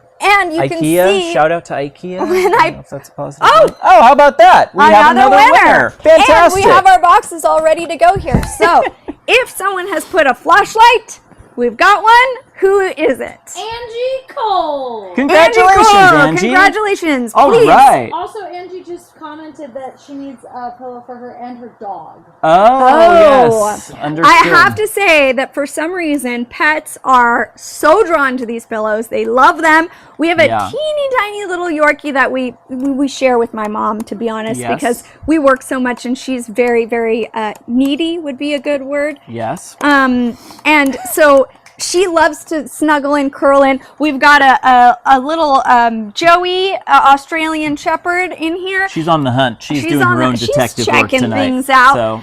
you can see, shout out to IKEA. When I don't know if that's positive. Oh, how about that? We have another winner. Fantastic. And we have our boxes all ready to go here. So if someone has put a flashlight, we've got one. Who is it? Angie Cole. Congratulations, Angie. Congratulations. All right. Also, Angie just commented that she needs a pillow for her and her dog. Oh, yes. Understood. I have to say that for some reason, pets are so drawn to these pillows. They love them. We have a teeny tiny little Yorkie that we share with my mom, to be honest, because we work so much, and she's very, very needy would be a good word. Yes. And so she loves to snuggle and curl in. We've got a little Joey, Australian Shepherd, in here. She's on the hunt. She's doing her own detective work tonight. She's checking things out. So,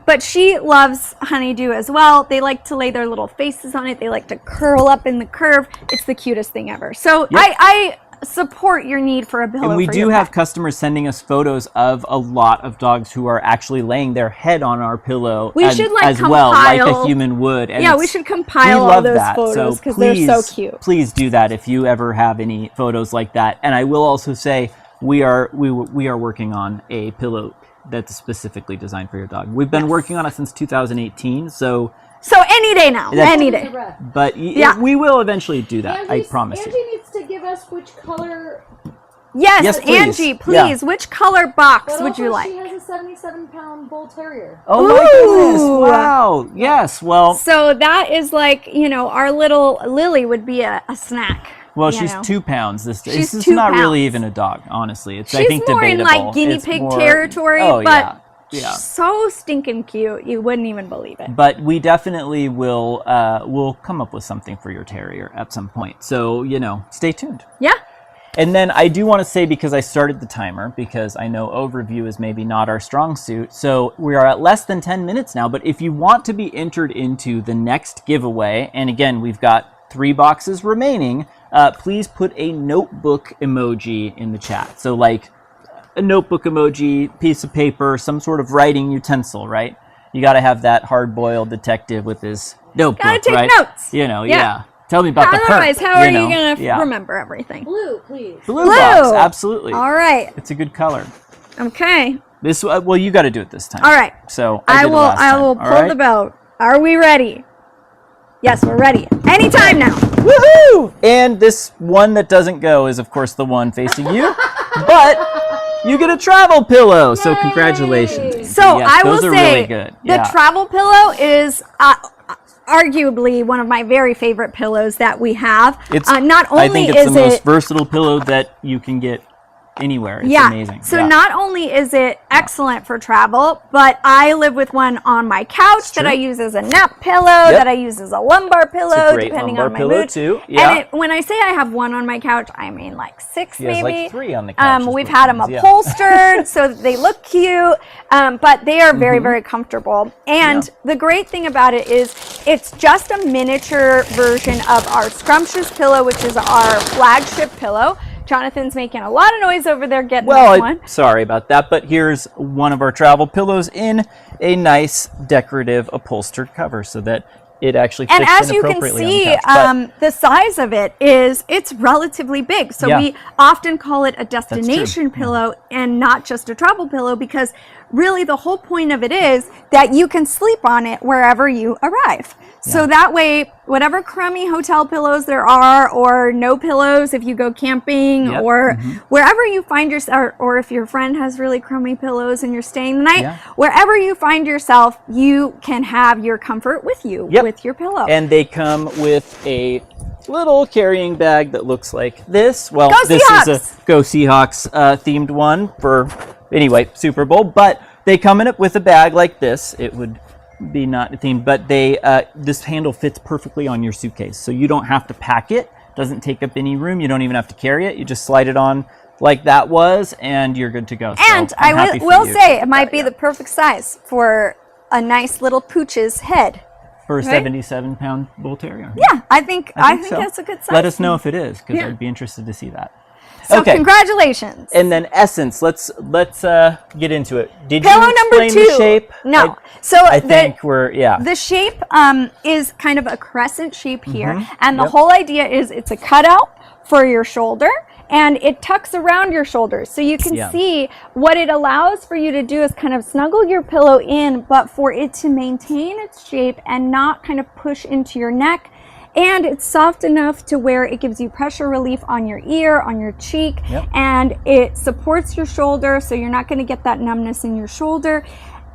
but she loves Honeydew as well. They like to lay their little faces on it. They like to curl up in the curve. It's the cutest thing ever. So I support your need for a pillow. And we do have customers sending us photos of a lot of dogs who are actually laying their head on our pillow as well, like a human would. And we should compile all those photos because they're so cute. Please do that if you ever have any photos like that. And I will also say, we are working on a pillow that's specifically designed for your dog. We've been working on it since 2018, so any day now, any day. But we will eventually do that. I promise Angie you. needs to give us which color. Yes, please. Angie, please. Which color box would you like? She has a 77-pound bull terrier. Oh my goodness! Wow. Yes. Well. So that is like, our little Lily would be a snack. Well, she's 2 pounds. This She's is 2 not pounds. really even a dog, honestly. It's She's I think more debatable. in like guinea It's pig more- territory, oh, but yeah. so stinking cute. You wouldn't even believe it. But we definitely will come up with something for your terrier at some point. So, stay tuned. Yeah. And then I do want to say, because I started the timer, because I know overview is maybe not our strong suit, so we are at less than 10 minutes now, but if you want to be entered into the next giveaway, and again, we've got 3 boxes remaining, please put a notebook emoji in the chat. So like a notebook emoji, piece of paper, some sort of writing utensil, right? You got to have that hard-boiled detective with his notebook, Gotta take right? notes. Yeah. Tell me about the perk. Otherwise, how are you going to remember everything? Blue, please. Blue box, absolutely. All right. It's a good color. Okay. This well, you got to do it this time. All right. So I did it will. last I time, will all pull right? the boat. Are we ready? Yes, we're ready. Anytime now. Woohoo! And this one that doesn't go is, of course, the one facing you, but you get a travel pillow. So congratulations. So Yes, I will those are say really good. the travel pillow is arguably one of my very favorite pillows that we have. Not only I think it's the most versatile pillow that you can get anywhere. It's amazing. So not only is it excellent for travel, but I live with one on my couch that I use as a nap pillow, that I use as a lumbar pillow, depending on my mood. Too. Yeah. And when I say I have one on my couch, I mean like 6 maybe. Like 3 on the couch. We've had them upholstered so that they look cute, but they are very, very comfortable. And the great thing about it is it's just a miniature version of our scrumptious pillow, which is our flagship pillow. Jonathan's making a lot of noise over there getting this one. Sorry about that, but here's one of our travel pillows in a nice decorative upholstered cover so that it actually fits in appropriately. And as you can see, the size of it it's relatively big. So we often call it a destination pillow and not just a travel pillow, because really the whole point of it is that you can sleep on it wherever you arrive. So that way, whatever crummy hotel pillows there are, or no pillows if you go camping, or wherever you find yourself, or if your friend has really crummy pillows and you're staying the night, wherever you find yourself, you can have your comfort with you, with your pillow. And they come with a little carrying bag that looks like this. Well, this is a Go Seahawks themed one for, anyway, Super Bowl, but they come in it with a bag like this. It would be not themed, but they this handle fits perfectly on your suitcase, so you don't have to pack it. Doesn't take up any room. You don't even have to carry it. You just slide it on like that was, and you're good to go. And so I will say it might be the perfect size for a nice little pooch's head. For a 77-pound bull terrier. Yeah, I think so. that's a good size. Let us know if it is, because I'd be interested to see that. So congratulations. And then Essence, let's get into it. Did Pillow you number explain 2. the shape? No. I think we're The shape is kind of a crescent shape here, and the whole idea is it's a cutout for your shoulder, and it tucks around your shoulders. So you can see what it allows for you to do is kind of snuggle your pillow in, but for it to maintain its shape and not kind of push into your neck. And it's soft enough to where it gives you pressure relief on your ear, on your cheek, and it supports your shoulder, so you're not going to get that numbness in your shoulder.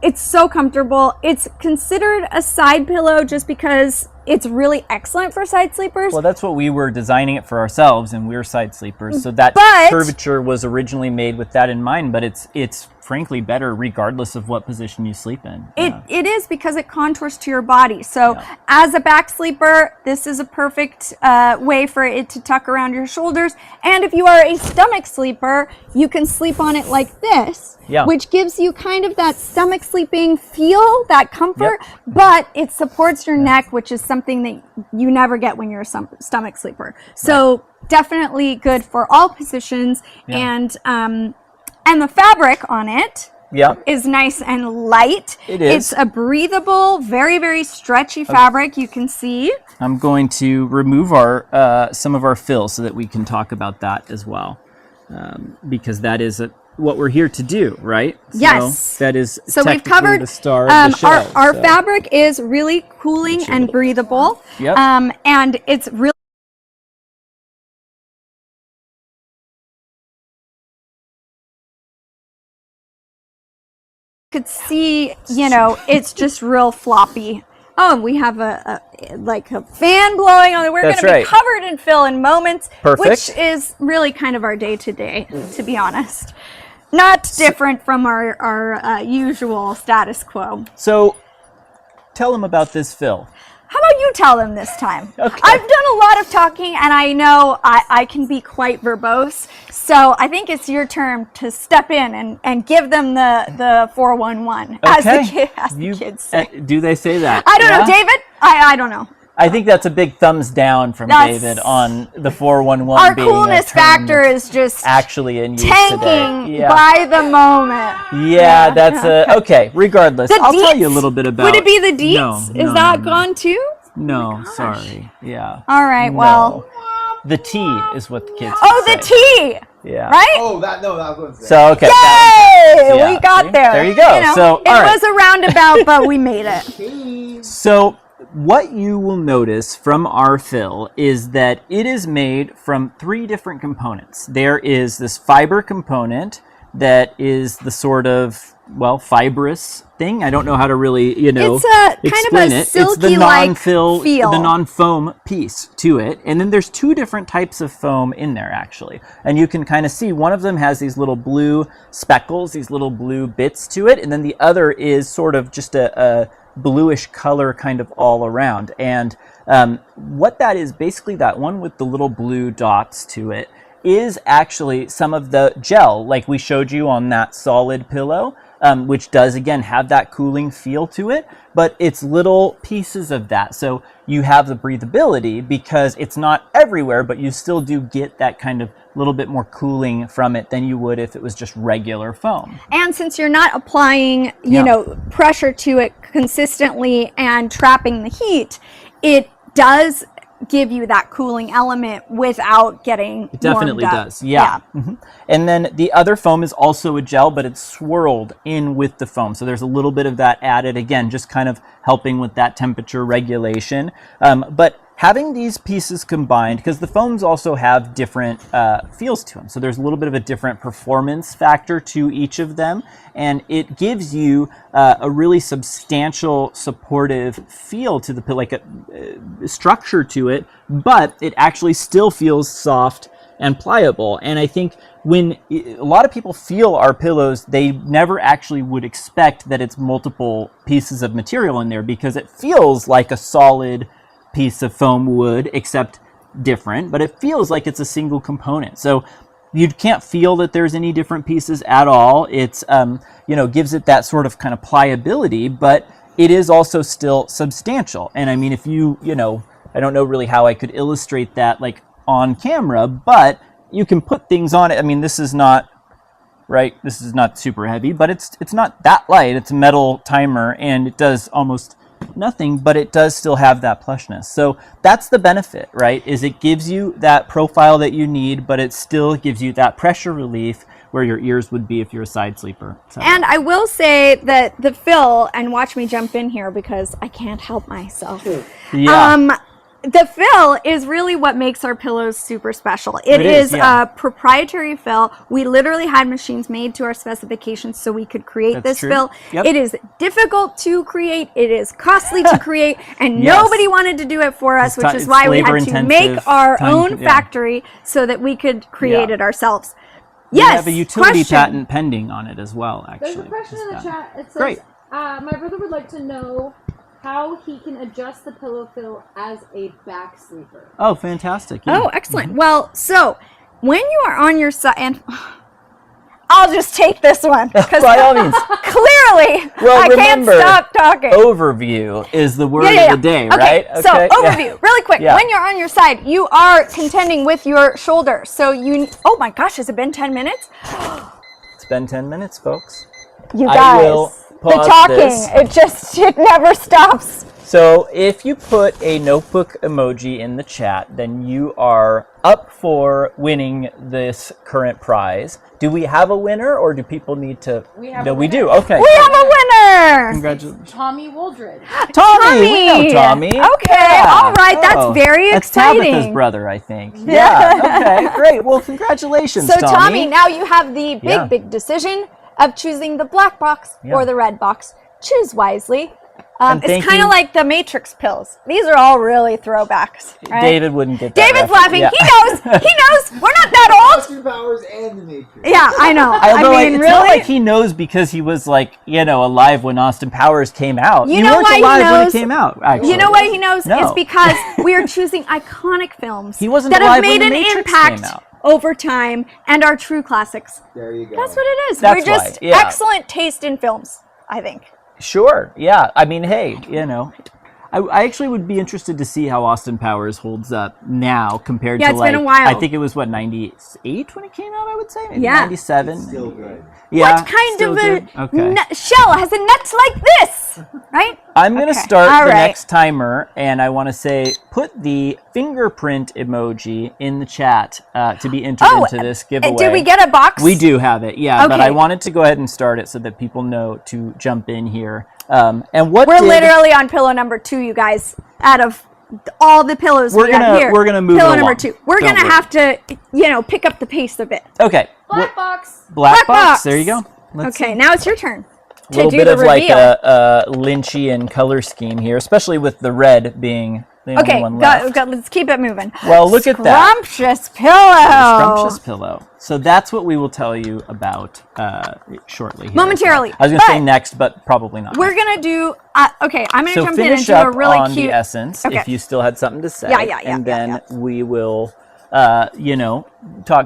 It's so comfortable. It's considered a side pillow just because it's really excellent for side sleepers. Well, that's what we were designing it for ourselves, and we're side sleepers. So that curvature was originally made with that in mind, but it's frankly better regardless of what position you sleep in. It is, because it contours to your body. So as a back sleeper, this is a perfect way for it to tuck around your shoulders. And if you are a stomach sleeper, you can sleep on it like this, which gives you kind of that stomach sleeping feel, that comfort, but it supports your neck, which is something that you never get when you're a stomach sleeper. So definitely good for all positions. And the fabric on it is nice and light. It is. It's a breathable, very, very stretchy fabric, you can see. I'm going to remove our some of our fill so that we can talk about that as well. because that is what we're here to do, right? Yes. So that is So we've technically covered the star of the show. our so. fabric is really cooling and breathable. Yep. And it's really could see, you know, it's just real floppy. Oh, and we have a fan blowing on it. We're going That's to be right. covered in fill in moments, Perfect. which is really kind of our day to day, to be honest. Not different from our usual status quo. So tell them about this fill. How about you tell them this time? Okay. I've done a lot of talking, and I know I can be quite verbose. So I think it's your turn to step in and give them the 411, as the kids say. Do they say that? I don't know, Yeah? David. I don't know. I think that's a big thumbs down from That's- David on the 411 Our being a coolness term factor is just actually in use tanking today. Yeah. by the moment. Yeah, that's okay. Regardless, The I'll tell you a deets? little bit about. Would it be the deets? No, Is that gone too? No, sorry. Yeah. All right. No. Well. The T is what the kids. Oh, would the say. T. Yeah. Right. Oh, that was it. So okay. Yay! Yeah, We got see? there. There you go. So, it all right. was a roundabout, but we made it. So what you will notice from our fill is that it is made from 3 different components. There is this fiber component that is the sort of, well, fibrous thing. I don't know how to really, It's a kind of explain a it. It's the silky-like non-fill, feel. the non-foam piece to it. And then there's 2 different types of foam in there, actually. And you can kind of see one of them has these little blue speckles, these little blue bits to it. And then the other is sort of just a bluish color kind of all around. And what that is, basically that one with the little blue dots to it, is actually some of the gel, like we showed you on that solid pillow, which does, again, have that cooling feel to it, but it's little pieces of that. So you have the breathability because it's not everywhere, but you still do get that kind of little bit more cooling from it than you would if it was just regular foam. And since you're not applying, you know, pressure to it consistently and trapping the heat, it does give you that cooling element without getting It definitely warmed up. does, yeah. And then the other foam is also a gel, but it's swirled in with the foam. So there's a little bit of that added, again, just kind of helping with that temperature regulation. But having these pieces combined, because the foams also have different feels to them. So there's a little bit of a different performance factor to each of them. And it gives you a really substantial supportive feel to the pillow, like a structure to it, but it actually still feels soft and pliable. And I think when a lot of people feel our pillows, they never actually would expect that it's multiple pieces of material in there, because it feels like a solid piece of foam would, except different, but it feels like it's a single component. So you can't feel that there's any different pieces at all. It's, gives it that sort of kind of pliability, but it is also still substantial. And I mean, if I don't know really how I could illustrate that like on camera, but you can put things on it. I mean, this is not, right? This is not super heavy, but it's not that light. It's a metal timer, and it does almost nothing, but it does still have that plushness. So that's the benefit, right? Is it gives you that profile that you need, but it still gives you that pressure relief where your ears would be if you're a side sleeper. So. And I will say that the fill, and watch me jump in here because I can't help myself. Yeah. The fill is really what makes our pillows super special. It is yeah. a proprietary fill. We literally had machines made to our specifications so we could create That's this true. fill. Yep. It is difficult to create. It is costly to create, and Yes. nobody wanted to do it for us, It's which ti- is it's why we had to labor-intensive, make our own yeah. factory so that we could create Yeah. it ourselves. We Yes. have a utility question. patent pending on it as well, actually. There's a question in the chat. It says, Great. My brother would like to know how he can adjust the pillow fill as a back sleeper. Oh, fantastic. Yeah. Oh, excellent. Well, so when you are on your side, and I'll just take this one because By all means. clearly Well, I remember, can't stop talking. Overview is the word Yeah. of the day, Okay, right? so Yeah. overview, really quick. Yeah. When you're on your side, you are contending with your shoulder. So oh my gosh, has it been 10 minutes? It's been 10 minutes, folks. You I guys, will the pause talking, this. it never stops. So if you put a notebook emoji in the chat, then you are up for winning this current prize. Do we have a winner, or do people need to? We do. Okay. We have a winner. Congratulations, Tommy Woldridge. Tommy. We know Tommy. Okay. All right. That's very That's exciting. Tabitha's brother, I think. Yeah. Okay. Great. Well, congratulations, So Tommy, now you have the big decision of choosing the black box or the red box. Choose wisely. It's kind of like the Matrix pills. These are all really throwbacks, right? David wouldn't get that. David's laughing. Yeah. He knows. He knows. We're not that old. Austin Powers and the Matrix. Yeah, I know. Although I mean, it's really. not like he knows because he was like, alive when Austin Powers came out. You You know weren't why he alive when it knows? came out, actually. You know why he knows? No. It's because we are choosing iconic films He wasn't that have alive made when an The Matrix impact came out. over time and are true classics. There you go. That's what it is. That's We're just why, yeah. excellent taste in films, I think. Sure, yeah. I mean, hey, I actually would be interested to see how Austin Powers holds up now compared Yeah, to it's like, been a while. I think it was, 98 when it came out, I would say? Maybe Yeah. 97? Still good. Yeah, What kind still of a good. Okay. shell has a nut like this? Right? I'm going to Okay. start All the right. next timer, and I want to say put the fingerprint emoji in the chat to be entered into this giveaway. Did we get a box? We do have it, yeah, but Okay. I wanted to go ahead and start it so that people know to jump in here. And what We're did- literally on pillow number 2, you guys. Out of all the pillows We're we have gonna- here, we're gonna move pillow it number along. 2. We're Don't gonna worry. have to, pick up the pace a bit. Okay. Black box. Black Black box. box. There you go. Let's Okay, now it's your turn a to little do bit the of reveal. like a Lynchian color scheme here, especially with the red being the only Okay, one left. let's keep it moving. Well, look at that. Scrumptious pillow. Scrumptious pillow. So that's what we will tell you about shortly. Here. Momentarily. I was going to say But next, but probably not. We're gonna do. Okay, I'm gonna so jump in finish and do up a really on cute. the essence Okay. if you still had something to say. Yeah, and then we will,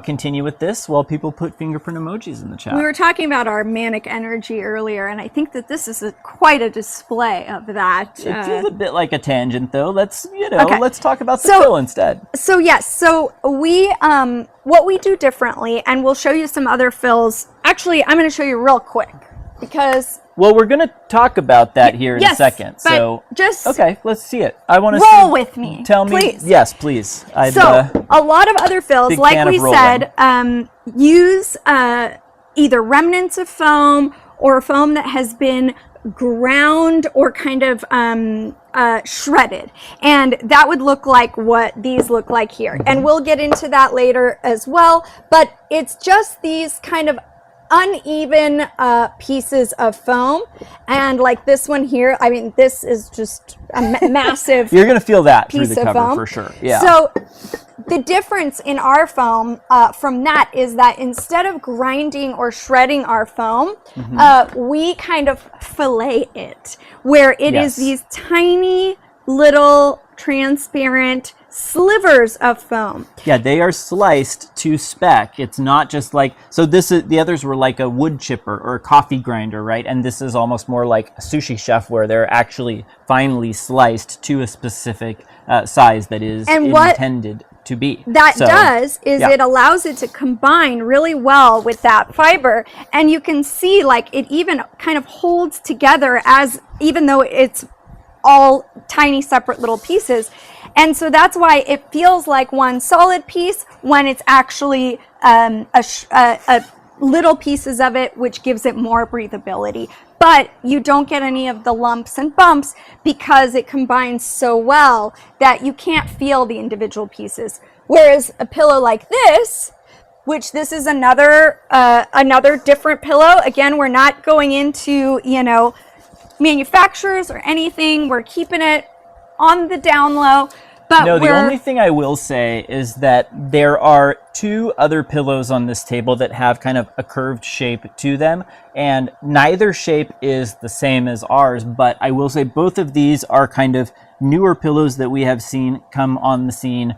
continue with this while people put fingerprint emojis in the chat. We were talking about our manic energy earlier, and I think that this is quite a display of that. It feels a bit like a tangent, though. Let's Okay. let's talk about the So- pill instead. So yes, so we what we do differently, and we'll show you some other fills. Actually, I'm going to show you real quick because Well, we're going to talk about that here in a yes, second. but So just okay, let's see it. I want to roll with me. Tell me, please. yes, please. I'd, So a lot of other fills, big like fan of we rolling. said, use either remnants of foam or foam that has been ground or kind of shredded, and that would look like what these look like here. And we'll get into that later as well. But it's just these kind of uneven pieces of foam, and like this one here, I mean, this is just a massive You're going to feel that through piece the of cover foam for sure. Yeah. So the difference in our foam from that is that instead of grinding or shredding our foam, we kind of fillet it, where it is Yes. these tiny little transparent slivers of foam. Yeah, they are sliced to spec. It's not just like, so this is, the others were like a wood chipper or a coffee grinder, right? And this is almost more like a sushi chef where they're actually finely sliced to a specific size that is And what intended to be. That So, does is yeah. it allows it to combine really well with that fiber, and you can see like it even kind of holds together, as even though it's all tiny separate little pieces. And so that's why it feels like one solid piece when it's actually a little pieces of it, which gives it more breathability. But you don't get any of the lumps and bumps because it combines so well that you can't feel the individual pieces. Whereas a pillow like this, which this is another different pillow. Again, we're not going into, manufacturers or anything. We're keeping it on the down low. But No, the only thing I will say is that there are two other pillows on this table that have kind of a curved shape to them, and neither shape is the same as ours, but I will say both of these are kind of newer pillows that we have seen come on the scene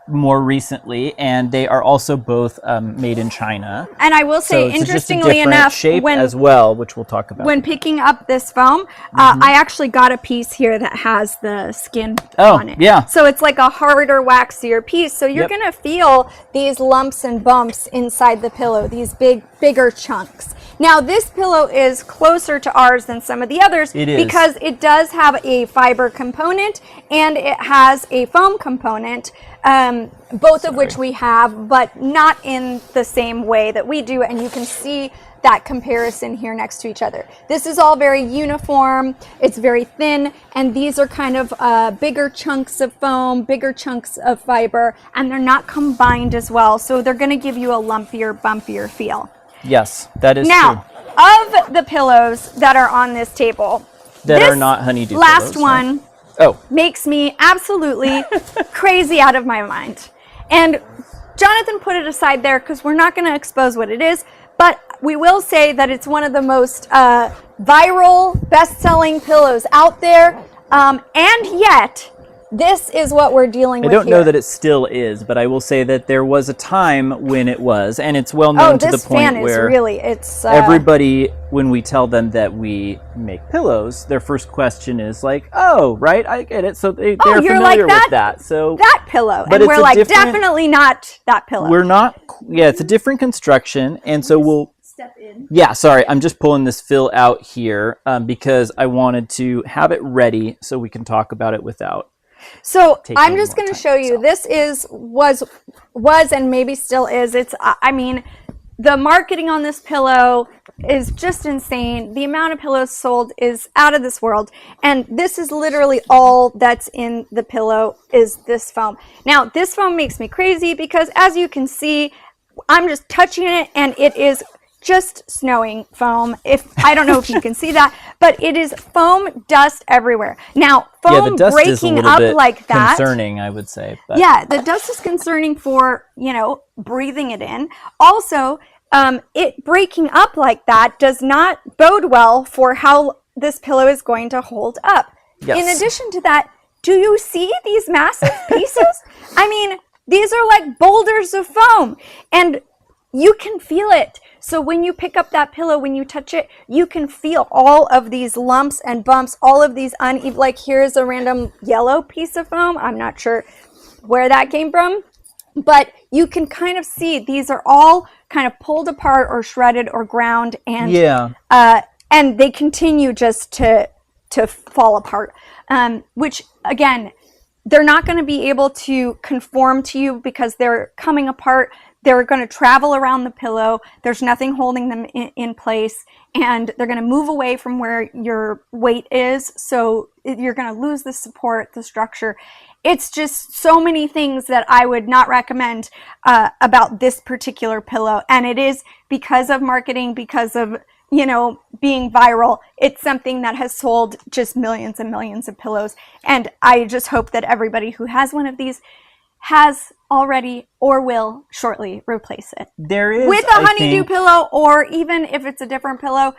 more recently, and they are also both made in China. And I will say, So it's just a interestingly different enough, shape when as well, which we'll talk about. when picking up this foam, I actually got a piece here that has the skin on it. yeah. So it's like a harder, waxier piece. So you're Yep. going to feel these lumps and bumps inside the pillow, these bigger chunks. Now this pillow is closer to ours than some of the others It is. because it does have a fiber component and it has a foam component, both of which we have, but not in the same way that we do. And you can see that comparison here next to each other. This is all very uniform, it's very thin, and these are kind of bigger chunks of foam, bigger chunks of fiber, and they're not combined as well, so they're going to give you a lumpier, bumpier feel. Yes, that is Now, true. of the pillows that are on this table, That this are not Honeydew last pillows, one Oh, makes me absolutely crazy out of my mind. And Jonathan put it aside there because we're not going to expose what it is, but we will say that it's one of the most viral, best-selling pillows out there, and yet this is what we're dealing I with don't here. know that it still is, but I will say that there was a time when it was, and it's well known to the this point fan is where really, it's everybody, when we tell them that we make pillows, their first question is like, "Oh, right, I get it." So they're you're familiar like with that. So that pillow, But and it's we're a like, different- definitely not that pillow. we're not. Yeah, it's a different construction, and so we'll. Step in. Yeah, sorry, I'm just pulling this fill out here because I wanted to have it ready so we can talk about it without. So taking I'm just more going to time, show you. so. This was and maybe still is. I mean, the marketing on this pillow is just insane. The amount of pillows sold is out of this world, and this is literally all that's in the pillow is this foam. Now, this foam makes me crazy because, as you can see, I'm just touching it, and it is just snowing foam. I don't know if you can see that, but it is foam dust everywhere. Now, Yeah, foam the dust is a breaking little up bit like that. concerning, I would say. But. Yeah, the dust is concerning for, breathing it in. Also, it breaking up like that does not bode well for how this pillow is going to hold up. Yes. In addition to that, do you see these massive pieces? I mean, these are like boulders of foam, and you can feel it. So when you pick up that pillow, when you touch it, you can feel all of these lumps and bumps, all of these uneven, like here's a random yellow piece of foam. I'm not sure where that came from, but you can kind of see these are all kind of pulled apart or shredded or ground, and Yeah. and they continue just to fall apart, which again, they're not going to be able to conform to you because they're coming apart. They're going to travel around the pillow. There's nothing holding them in place, and they're going to move away from where your weight is. So you're going to lose the support, the structure. It's just so many things that I would not recommend about this particular pillow. And it is because of marketing, because of, being viral. It's something that has sold just millions and millions of pillows. And I just hope that everybody who has one of these has already or will shortly replace it There is with a I Honeydew think, pillow, or even if it's a different pillow,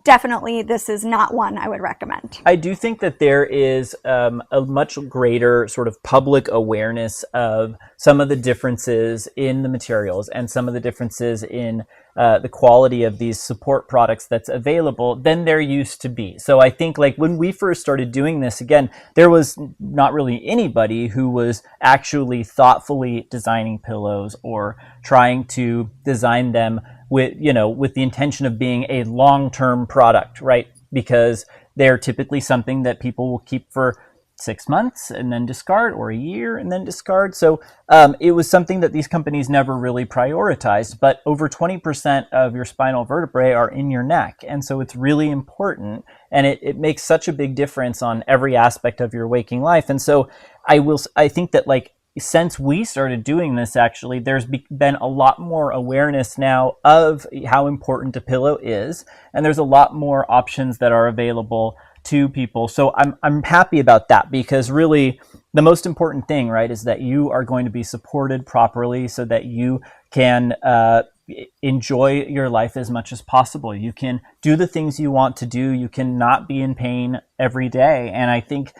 definitely this is not one I would recommend. I do think that there is a much greater sort of public awareness of some of the differences in the materials and some of the differences in the quality of these support products that's available than there used to be. So I think like when we first started doing this, again, there was not really anybody who was actually thoughtfully designing pillows or trying to design them with the intention of being a long-term product, right? Because they're typically something that people will keep for 6 months and then discard, or a year and then discard. So it was something that these companies never really prioritized, but over 20% of your spinal vertebrae are in your neck. And so it's really important, and it makes such a big difference on every aspect of your waking life. And so I think that like, since we started doing this, actually, there's been a lot more awareness now of how important a pillow is, and there's a lot more options that are available to people. So I'm happy about that, because really the most important thing, right, is that you are going to be supported properly so that you can enjoy your life as much as possible. You can do the things you want to do. You can not be in pain every day. And I think,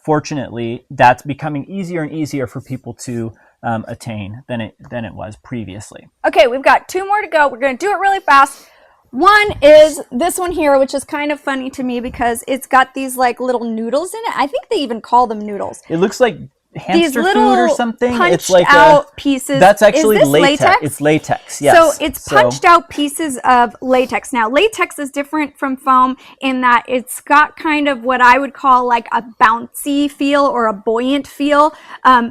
fortunately, that's becoming easier and easier for people to attain than it was previously. Okay, we've got 2 more to go. We're going to do it really fast. One is this one here, which is kind of funny to me because it's got these like little noodles in it. I think they even call them noodles. It looks like hamster food or something. Punched It's like out pieces. That's actually Is this latex? It's latex. Yes. So it's punched out pieces of latex. Now, latex is different from foam in that it's got kind of what I would call like a bouncy feel or a buoyant feel.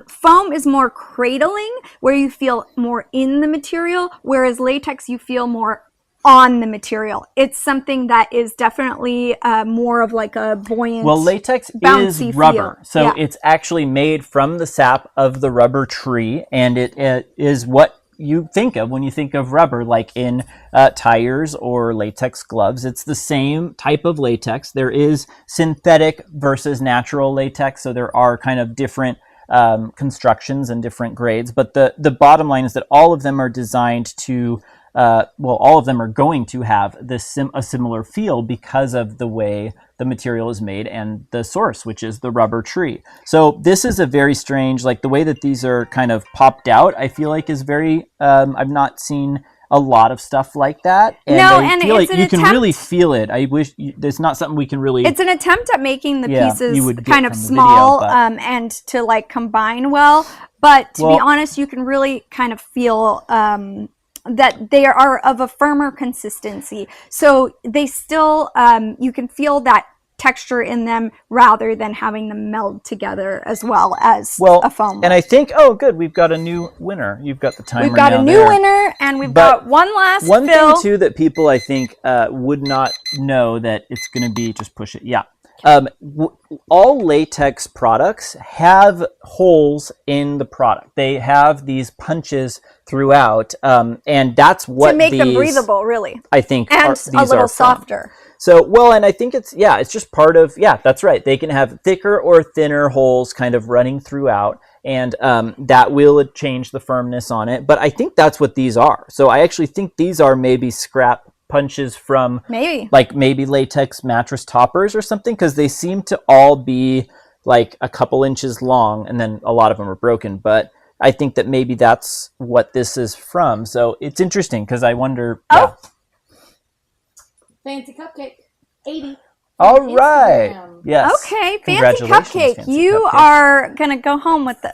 Foam is more cradling, where you feel more in the material, whereas latex you feel more on the material. It's something that is definitely more of like a buoyant, well, latex is bouncy rubber, feel. so Yeah. it's actually made from the sap of the rubber tree, and it is what you think of when you think of rubber, like in tires or latex gloves. It's the same type of latex. There is synthetic versus natural latex, so there are kind of different constructions and different grades, but the bottom line is that all of them are designed to all of them are going to have a similar feel because of the way the material is made and the source, which is the rubber tree. So this is a very strange, like the way that these are kind of popped out, I feel like is very, I've not seen a lot of stuff like that. And No, I and feel it's like an you can attempt- really feel it. I wish it's not something we can really. It's an attempt at making the Yeah, you pieces would get kind of from the small video, but- and to like combine well. But to be Well- honest, you can really kind of feel that they are of a firmer consistency. So they still, you can feel that texture in them rather than having them meld together as well as a foam. And I think, oh, good, we've got a new winner. You've got the timer. We've got now a new there. winner, and we've But got one last One fill. thing too that people I think would not know that it's going to be, just push it. Yeah. All latex products have holes in the product. They have these punches throughout, and that's what to make them these, breathable, really, I think, and these a little are from. softer. So, well, and I think it's just part of, that's right. They can have thicker or thinner holes kind of running throughout, and that will change the firmness on it. But I think that's what these are. So I actually think these are maybe scrap punches from maybe latex mattress toppers or something, because they seem to all be like a couple inches long, and then a lot of them are broken. But I think that maybe that's what this is from. So it's interesting because I wonder. Oh. Fancy cupcake, 80. All right. Instagram. Yes. Okay, fancy Congratulations, cupcake. Fancy You Cupcake. are gonna go home with the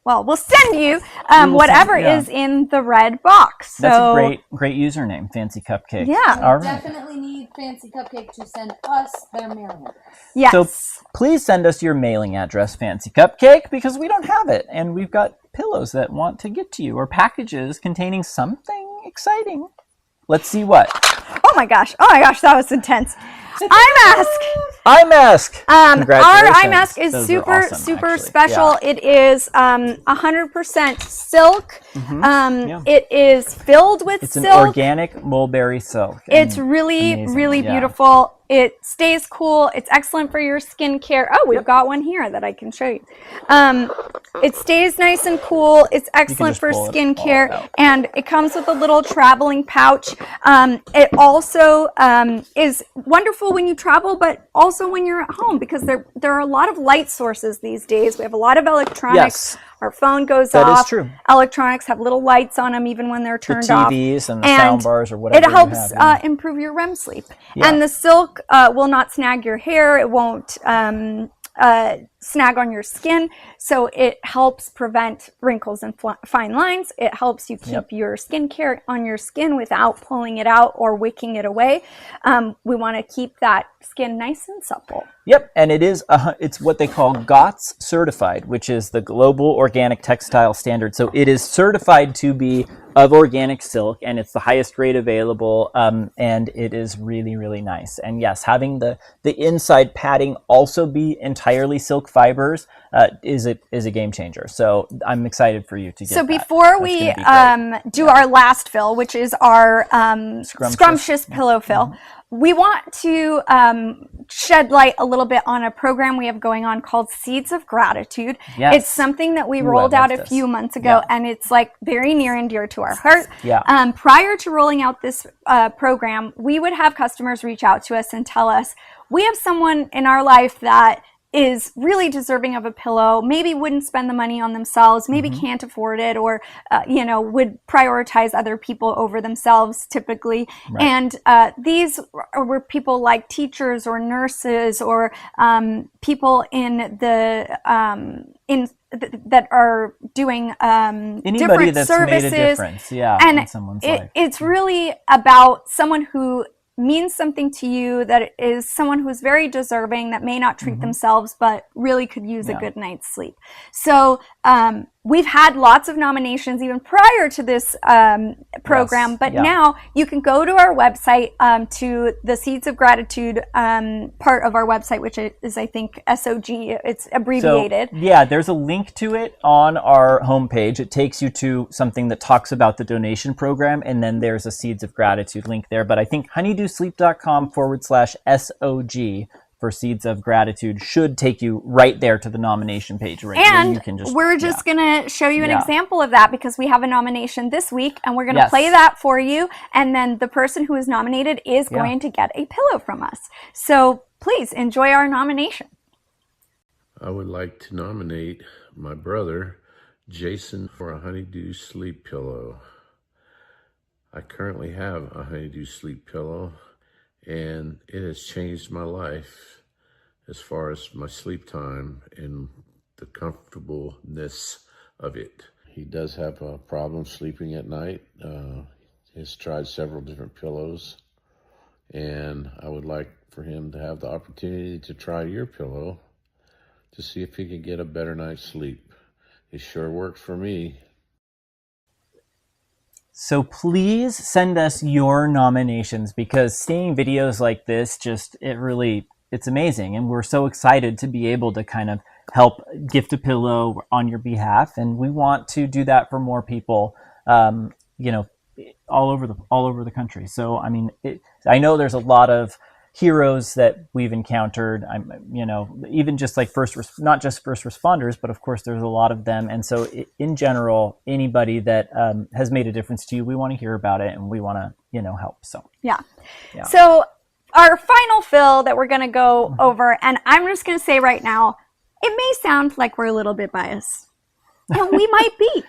Well, we'll send you will whatever send- yeah. is in the red box. So That's a great username, Fancy Cupcake. Yeah. All right. Definitely need Fancy Cupcake to send us their mailing address. yes. So please send us your mailing address, Fancy Cupcake, because we don't have it, and we've got pillows that want to get to you, or packages containing something exciting. Let's see what. Oh my gosh, that was intense. iMask. iMask. Our Congratulations. iMask is Those are super awesome, actually. special. Yeah. It is 100% silk. Yeah. It is filled with It's silk. an organic mulberry silk. It's and really, amazing. really Yeah. beautiful. It stays cool. It's excellent for your skincare. Oh, we've got one here that I can show you. It stays nice and cool. It's excellent just for pull it all skincare, out. and it comes with a little traveling pouch. It also is wonderful when you travel, but also when you're at home, because there are a lot of light sources these days. We have a lot of electronics. Yes. Our phone goes That off. is true. Electronics have little lights on them even when they're The turned off. TVs and the sound bars or whatever. It you helps have, yeah. improve your REM sleep. Yeah. And the silk will not snag your hair. It won't snag on your skin. So it helps prevent wrinkles and fine lines. It helps you keep your skincare on your skin without pulling it out or wicking it away. We want to keep that skin nice and supple. Yep, and it's what they call GOTS certified, which is the Global Organic Textile Standard. So it is certified to be of organic silk, and it's the highest grade available, and it is really, really nice. And yes, having the inside padding also be entirely silk fibers is a game changer. So I'm excited for you to get So that. before That's we gonna be great. do our last fill, which is our Scrumptious. scrumptious pillow fill, we want to shed light a little bit on a program we have going on called Seeds of Gratitude. Yes. It's something that we Ooh, rolled I love out a this. few months ago, Yeah. and it's like very near and dear to our heart. Yeah. Prior to rolling out this program, we would have customers reach out to us and tell us, we have someone in our life that is really deserving of a pillow, maybe wouldn't spend the money on themselves, maybe can't afford it, or you know, would prioritize other people over themselves typically. Right. And these were people like teachers or nurses or people in the that are doing Anybody different that's services. made a difference, yeah, And in someone's life. it's really about someone who means something to you, that is someone who's very deserving, that may not treat themselves but really could use a good night's sleep. So we've had lots of nominations even prior to this program, but now you can go to our website, to the Seeds of Gratitude part of our website, which is, I think, SOG, it's abbreviated. So, yeah, there's a link to it on our homepage. It takes you to something that talks about the donation program, and then there's a Seeds of Gratitude link there. But I think honeydewsleep.com/SOG for Seeds of Gratitude should take you right there to the nomination page, right? And you can just, we're just going to show you an example of that, because we have a nomination this week, and we're going to play that for you. And then the person who is nominated is going to get a pillow from us. So please enjoy our nomination. I would like to nominate my brother, Jason, for a Honeydew sleep pillow. I currently have a Honeydew sleep pillow, and it has changed my life as far as my sleep time and the comfortableness of it. He does have a problem sleeping at night. He's tried several different pillows, and I would like for him to have the opportunity to try your pillow to see if he can get a better night's sleep. It sure worked for me. So please send us your nominations, because seeing videos like this, it's amazing. And we're so excited to be able to kind of help gift a pillow on your behalf. And we want to do that for more people, you know, all over the country. So, I mean, I know there's a lot of heroes that we've encountered, you know, even just like not just first responders, but of course there's a lot of them. And so in general, anybody that has made a difference to you, we want to hear about it, and we want to, you know, help. So yeah. So our final fill that we're going to go over, and I'm just going to say right now, it may sound like we're a little bit biased, and we might be,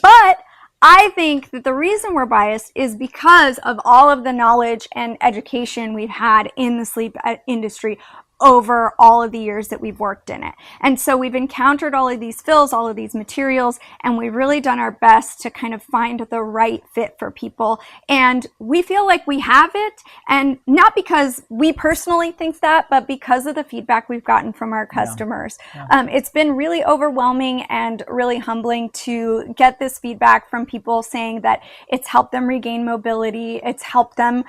but I think that the reason we're biased is because of all of the knowledge and education we've had in the sleep industry over all of the years that we've worked in it. And so we've encountered all of these fills, all of these materials, and we've really done our best to kind of find the right fit for people. And we feel like we have it, and not because we personally think that, but because of the feedback we've gotten from our customers. It's been really overwhelming and really humbling to get this feedback from people saying that it's helped them regain mobility, it's helped them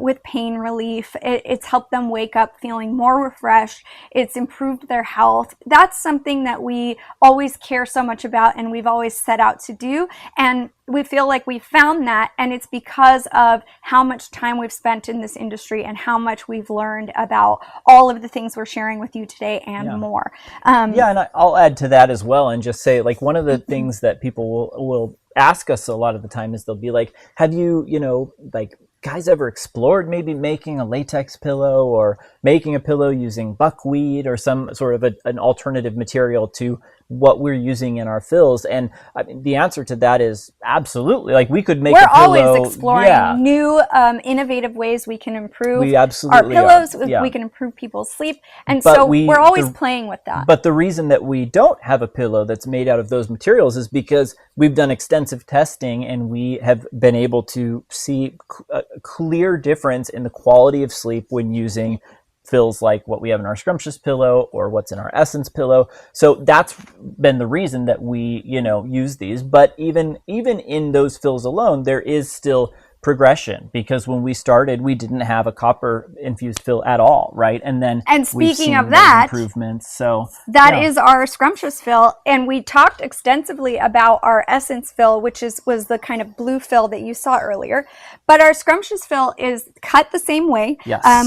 with pain relief, it's helped them wake up feeling more refreshed, it's improved their health. That's something that we always care so much about, and we've always set out to do. And we feel like we found that, and it's because of how much time we've spent in this industry and how much we've learned about all of the things we're sharing with you today and more. And I'll add to that as well, and just say, like, one of the things that people will ask us a lot of the time is they'll be like, have you, you know, like, guys ever explored maybe making a latex pillow or making a pillow using buckwheat or some sort of an alternative material to what we're using in our fills? And I mean, the answer to that is absolutely. Like, we could make a pillow. We're always exploring new innovative ways we can improve our pillows. We can improve people's sleep. And but so we're always playing with that. But the reason that we don't have a pillow that's made out of those materials is because we've done extensive testing, and we have been able to see a clear difference in the quality of sleep when using fills like what we have in our Scrumptious pillow or what's in our Essence pillow. So that's been the reason that we, you know, use these. But even in those fills alone, there is still progression, because when we started, we didn't have a copper infused fill at all, right? And then speaking of that, improvements. So that is our Scrumptious fill, and we talked extensively about our Essence fill, which was the kind of blue fill that you saw earlier. But our Scrumptious fill is cut the same way,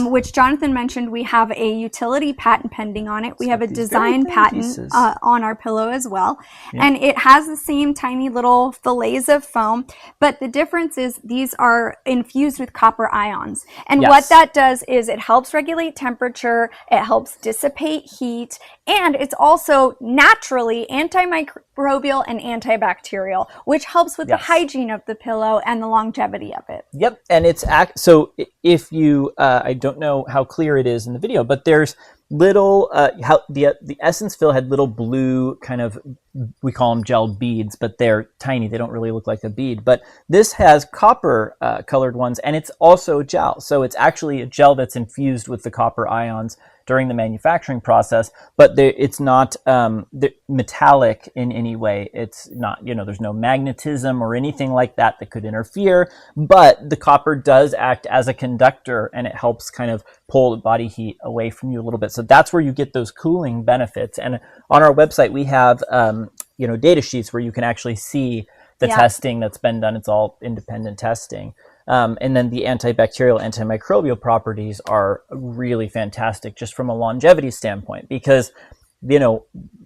which Jonathan mentioned. We have a utility patent pending on it. We have a design patent on our pillow as well, and it has the same tiny little fillets of foam. But the difference is these are infused with copper ions. And Yes. what that does is it helps regulate temperature, it helps dissipate heat, and it's also naturally antimicrobial and antibacterial, which helps with the Yes. hygiene of the pillow and the longevity of it. Yep, and it's so if you I don't know how clear it is in the video, but there's little how the Essence Fill had little blue kind of, we call them gel beads, but they're tiny. They don't really look like a bead. But this has copper colored ones, and it's also gel. So it's actually a gel that's infused with the copper ions during the manufacturing process, but it's not metallic in any way. It's not, there's no magnetism or anything like that that could interfere, but the copper does act as a conductor, and it helps kind of pull the body heat away from you a little bit. So that's where you get those cooling benefits. And on our website, we have, data sheets where you can actually see the testing that's been done. It's all independent testing. And then the antibacterial, antimicrobial properties are really fantastic just from a longevity standpoint, because,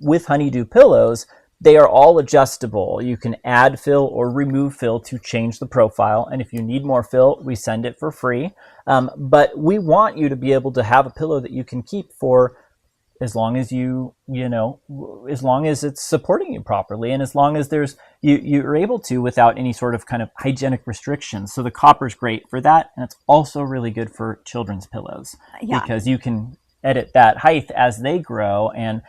with Honeydew pillows, they are all adjustable. You can add fill or remove fill to change the profile. And if you need more fill, we send it for free. But we want you to be able to have a pillow that you can keep for as long as as long as it's supporting you properly, and as long as you're able to without any sort of kind of hygienic restrictions. So the copper's great for that, and it's also really good for children's pillows because you can edit that height as they grow, and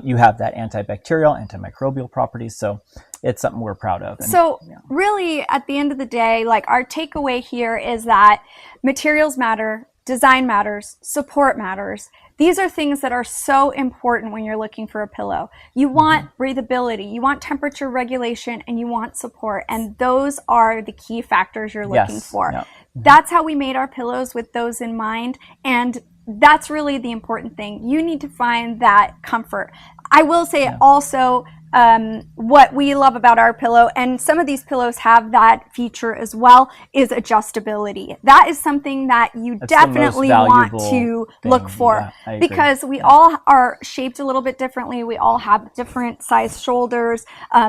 you have that antibacterial, antimicrobial properties. So it's something we're proud of. And, so really, at the end of the day, like, our takeaway here is that materials matter, design matters, support matters. These are things that are so important when you're looking for a pillow. You want breathability, you want temperature regulation, and you want support. And those are the key factors you're looking for. Yep. That's how we made our pillows, with those in mind. And that's really the important thing. You need to find that comfort. I will say also, what we love about our pillow, and some of these pillows have that feature as well, is adjustability. That is something that you definitely want to look for, because we all are shaped a little bit differently. We all have different size shoulders,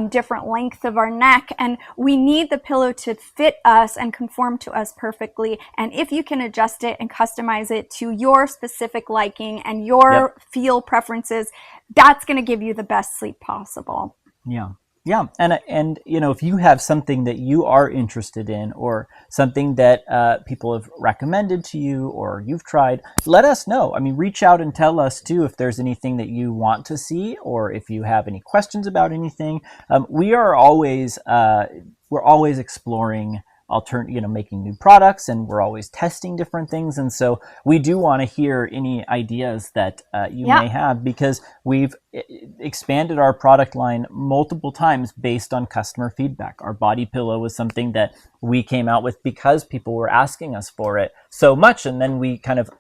different length of our neck, and we need the pillow to fit us and conform to us perfectly. And if you can adjust it and customize it to your specific liking and your feel preferences, that's going to give you the best sleep possible. Yeah. And if you have something that you are interested in, or something that people have recommended to you, or you've tried, let us know. I mean, reach out and tell us too if there's anything that you want to see, or if you have any questions about anything. We're always exploring making new products, and we're always testing different things. And so we do want to hear any ideas that you may have, because we've expanded our product line multiple times based on customer feedback. Our body pillow was something that we came out with because people were asking us for it so much. And then we kind of,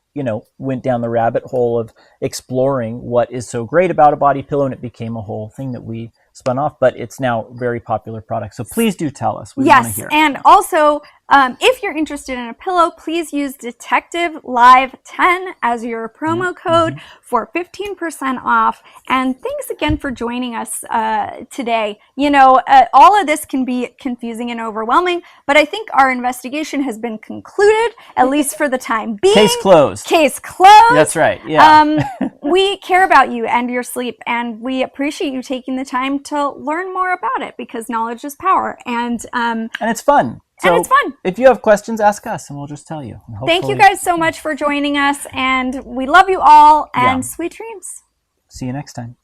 went down the rabbit hole of exploring what is so great about a body pillow, and it became a whole thing that we spun off, but it's now a very popular product. So please do tell us. We want to hear. And also, if you're interested in a pillow, please use Detective Live 10 as your promo code for 15% off. And thanks again for joining us today. All of this can be confusing and overwhelming, but I think our investigation has been concluded, at least for the time being. Case closed. Case closed. That's right. Yeah. We care about you and your sleep, and we appreciate you taking the time to learn more about it, because knowledge is power. And it's fun. So and it's fun. If you have questions, ask us, and we'll just tell you. Thank you guys so much for joining us, and we love you all, and sweet dreams. See you next time.